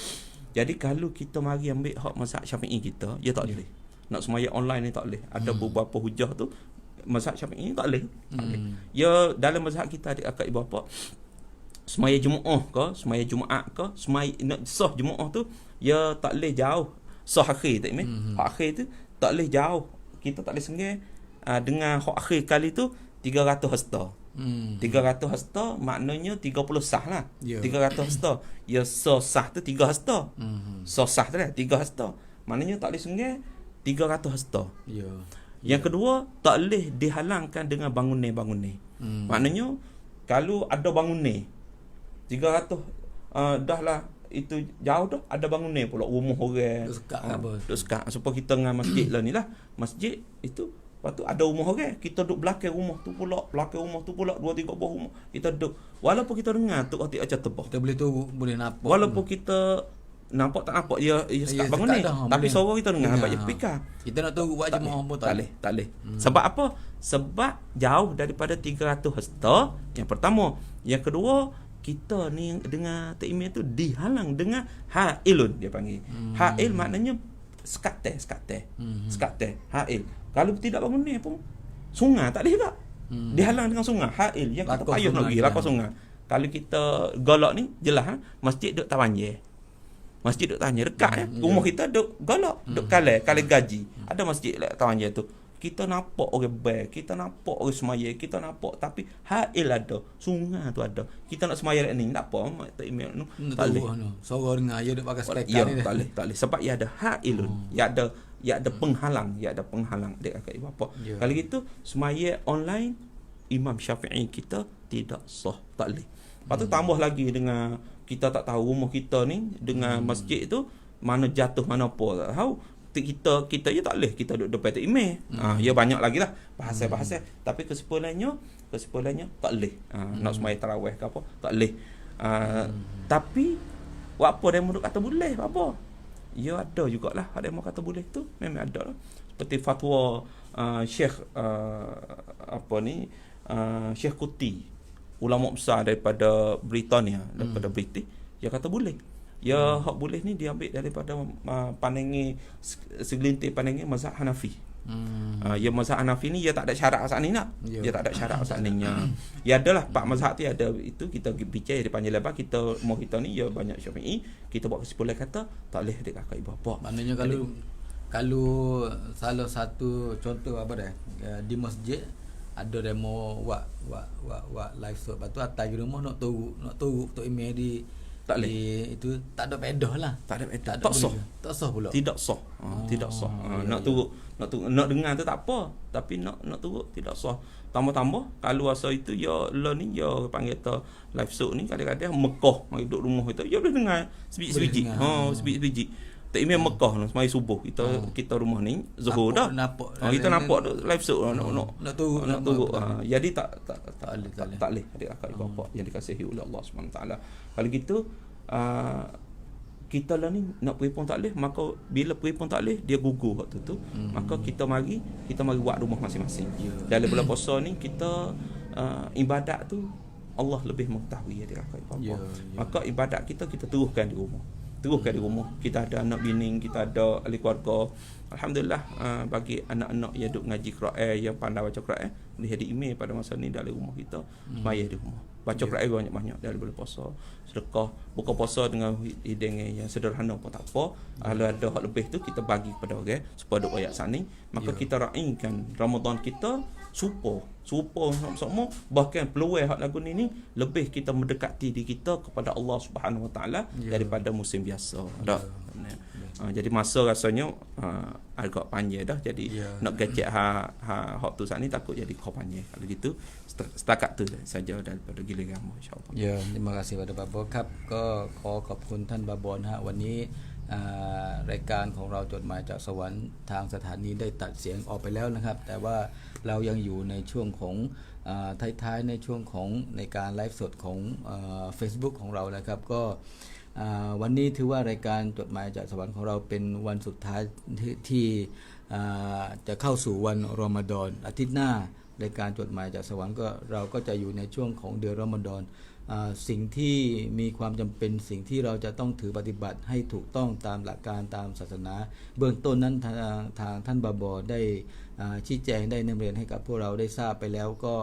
Jadi kalau kita mari ambil hak mazhab Syafi'i kita, dia tak boleh. Nak sembahyang online ni tak boleh. Ada beberapa hujah tu mazhab Syafi'i ni tak boleh. Ya dalam mazhab kita adik akak ibu bapa, sembahyang Jumaat ke, sembahyang Jumaat ke, sembahyang nak sah Jumaat tu ya tak boleh jauh. Sah akhir tak ni. Hak akhir tu tak boleh jauh. Kita tak boleh senggih dengan hak akhir kali tu 300 hasta. 300 hasta maknanya 30 sah lah. 300 hasta. Ya sah tu 3 hasta. Sah tu dah 3 hasta. Maknanya tak boleh senggih 300 hasta. Yang kedua, tak boleh dihalangkan dengan bangunan-bangunan. Maknanya kalau ada bangunan 300 dah lah itu jauh dah, ada bangunan pula rumah orang. Duk sekat supaya kita dengan masjid lah ni lah. Masjid itu lepas tu ada rumah orang, kita duduk belakang rumah tu pula, 2-3 buah rumah. Kita duduk walaupun kita dengar tu hati aja tebah. Kita boleh nampak. Walaupun kita nampak tak nampak dia sekat bangun ni, tapi suara kita dengar nampak je fikar. Kita nak tunggu buat jemaah pun tak boleh. Sebab apa? Sebab jauh daripada 300 hasta. Yang pertama, yang kedua, kita ni dengan takmir tu dihalang dengan hailun dia panggil. Hail maknanya sekat teh. Hail. Kalau tidak bangun ni pun sungai tak boleh juga. Dihalang dengan sungai. Hail yang kita payah nak pergi lakar sungai. Kalau kita golak ni jelas masjid duk Tawanjeh. Masjid duk Tawanjeh dekat rumah kita duk golak, duk Kalai gaji. Ada masjid dekat Tawanjeh tu. Kita nampak orang baik, kita nampak orang semaya, kita nampak tapi hail ada, sungai tu ada. Kita nak semaya ni tak apa, tak email tu. Tak boleh. Suara dengar dia duk pakai speaker ni. Tak boleh. Sebab ia ada hailun. Ia ada penghalang, dekat akak ibu bapa. Kalau gitu semaya online Imam Syafi'i kita tidak sah, tak boleh. Lepas tu tambah lagi dengan kita tak tahu rumah kita ni dengan masjid tu mana jatuh mana apa tak tahu. Kita ya tak boleh kita duduk depan email. Ya banyak lagi lah bahasa-bahasa. Tapi kesimpulannya tak boleh. Nak sembahyang tarawih ke apa tak boleh. Tapi apa dia menurut kata boleh apa? Ya ada jugalah ada yang kata boleh tu memang ada lah. Seperti fatwa Syekh Syekh Kuti, ulama besar daripada Britania, daripada British, dia kata boleh. Ya hak boleh ni diambil daripada pandangan segelintir pandangan mazhab Hanafi. Ya mazhab Hanafi ni dia tak ada syarat asal ni nak. Dia tak ada syarat asal ni. Ya adalah pak mazhab tu ada itu kita bincang di panjang lebar kita mau kita ni ya banyak Syafi'i, kita buat kesimpulan kata tak boleh adik kakak ibu bapa. Maknanya kalau salah satu contoh apa dah di masjid ada demo buat live show, lepas tu atas rumah nak turun untuk email di tak boleh. Itu tak ada pedah lah. Tak ada pedah. Tak sah pula. Tidak sah. Tidak sah. Nak turut nak dengar tu tak apa, tapi nak turut tidak sah. Tambah-tambah kalau asal itu ya lah ni ya panggil tu live show ni kadang-kadang Mekah mari duduk rumah kita ya boleh dengar sebiji-sebiji. Sebiji-sebiji. Tak email Mekah lah semai subuh kita rumah ni Zuhur dah. Kita nampak live show nak turut. Jadi tak boleh adik akak ibu bapa yang dikasihi oleh Allah Subhanahu taala. Kalau gitu kita lah ni nak prepon tak boleh, maka bila prepon tak boleh dia gugur waktu tu. Maka kita mari buat rumah masing-masing. Dalam bulan puasa ni kita ibadat tu Allah lebih mengetahui adik akak ibu bapa. Maka ibadat kita teruskan di rumah. Kita ada anak bini, kita ada ahli keluarga. Alhamdulillah bagi anak-anak yang duk ngaji Quran, yang pandai baca Quran, boleh ada email pada masa ni dalam rumah kita, sembahyang di rumah. Baca Quran banyak-banyak dalam bulan puasa. Sedekah, buka puasa dengan hidangan yang sederhana pun tak apa. Kalau ada hak lebih tu kita bagi kepada orang supaya duk ayat sani. Maka kita raikan Ramadan kita serupa sama-sama, bahkan peluang hak lagu ni lebih kita mendekati diri kita kepada Allah Subhanahu Wa Taala daripada musim biasa. Jadi masa rasanya agak panjang dah. Jadi nak gecek hak tu saat ni takut jadi kau panjang. Kalau gitu setakat tu saja daripada giliran insya-Allah. Ya, terima kasih pada Bapa Kap ke ขอบคุณท่านบาบอนฮะวันนี้ รายการของเราจดหมายจากสวรรค์ทางสถานีได้ตัดเสียงออกไปแล้วนะครับ แต่ว่าเรายังอยู่ในช่วงของท้ายๆในช่วงของในการไลฟ์สดของFacebook ของเรานะครับก็วันนี้ถือว่ารายการจดหมายจากสวรรค์ของเราเป็นวันสุดท้ายที่จะเข้าสู่วันรอมฎอนอาทิตย์หน้ารายการจดหมายจากสวรรค์ก็เราก็จะอยู่ในช่วงของเดือนรอมฎอนสิ่งที่มีความจำเป็นสิ่งที่เราจะต้องถือปฏิบัติให้ถูกต้องตามหลักการตามศาสนาเบื้องต้นนั้นทางท่านบาบอได้ชี้แจงได้นำเรียนให้กับพวกเราได้ทราบไปแล้วก็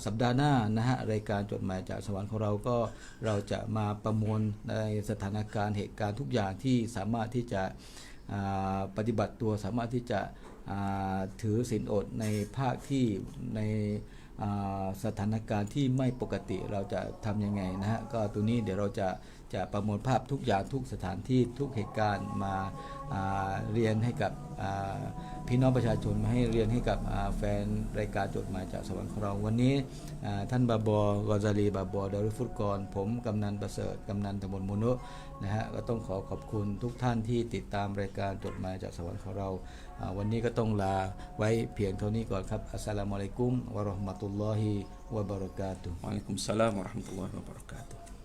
สัปดาห์หน้านะฮะรายการจดหมายจากสวรรค์ของเราก็เราจะมาประมวลในสถานการณ์เหตุการณ์ทุกอย่างที่สามารถที่จะปฏิบัติตัวสามารถที่จะถือศีลอดในภาคที่ในสถานการณ์ที่ไม่ปกติเราจะทำยังไงนะฮะก็ตัวนี้เดี๋ยวเราจะประมวลภาพทุกอย่างทุกสถานที่ทุกเหตุการณ์มาเรียนให้กับพี่น้องประชาชนมาให้เรียนให้กับแฟนรายการจดหมายจากสวรรค์ของเราวันนี้ท่านบาบอกอซาลีบาบอดารุฟุตกรผมกำนันประเสริฐกำนันตำบลมุโนะนะฮะก็ต้องขอบคุณทุกท่านที่ติดตามรายการจดหมายจากสวรรค์ของเราวันนี้ก็ต้องลาไว้เพียงเท่านี้ก่อนครับอัสสลามุอะลัยกุมวะเราะห์มะตุลลอฮิวะบะเราะกาตุฮ์ Waalaikumsalam warahmatullahi wabarakatuh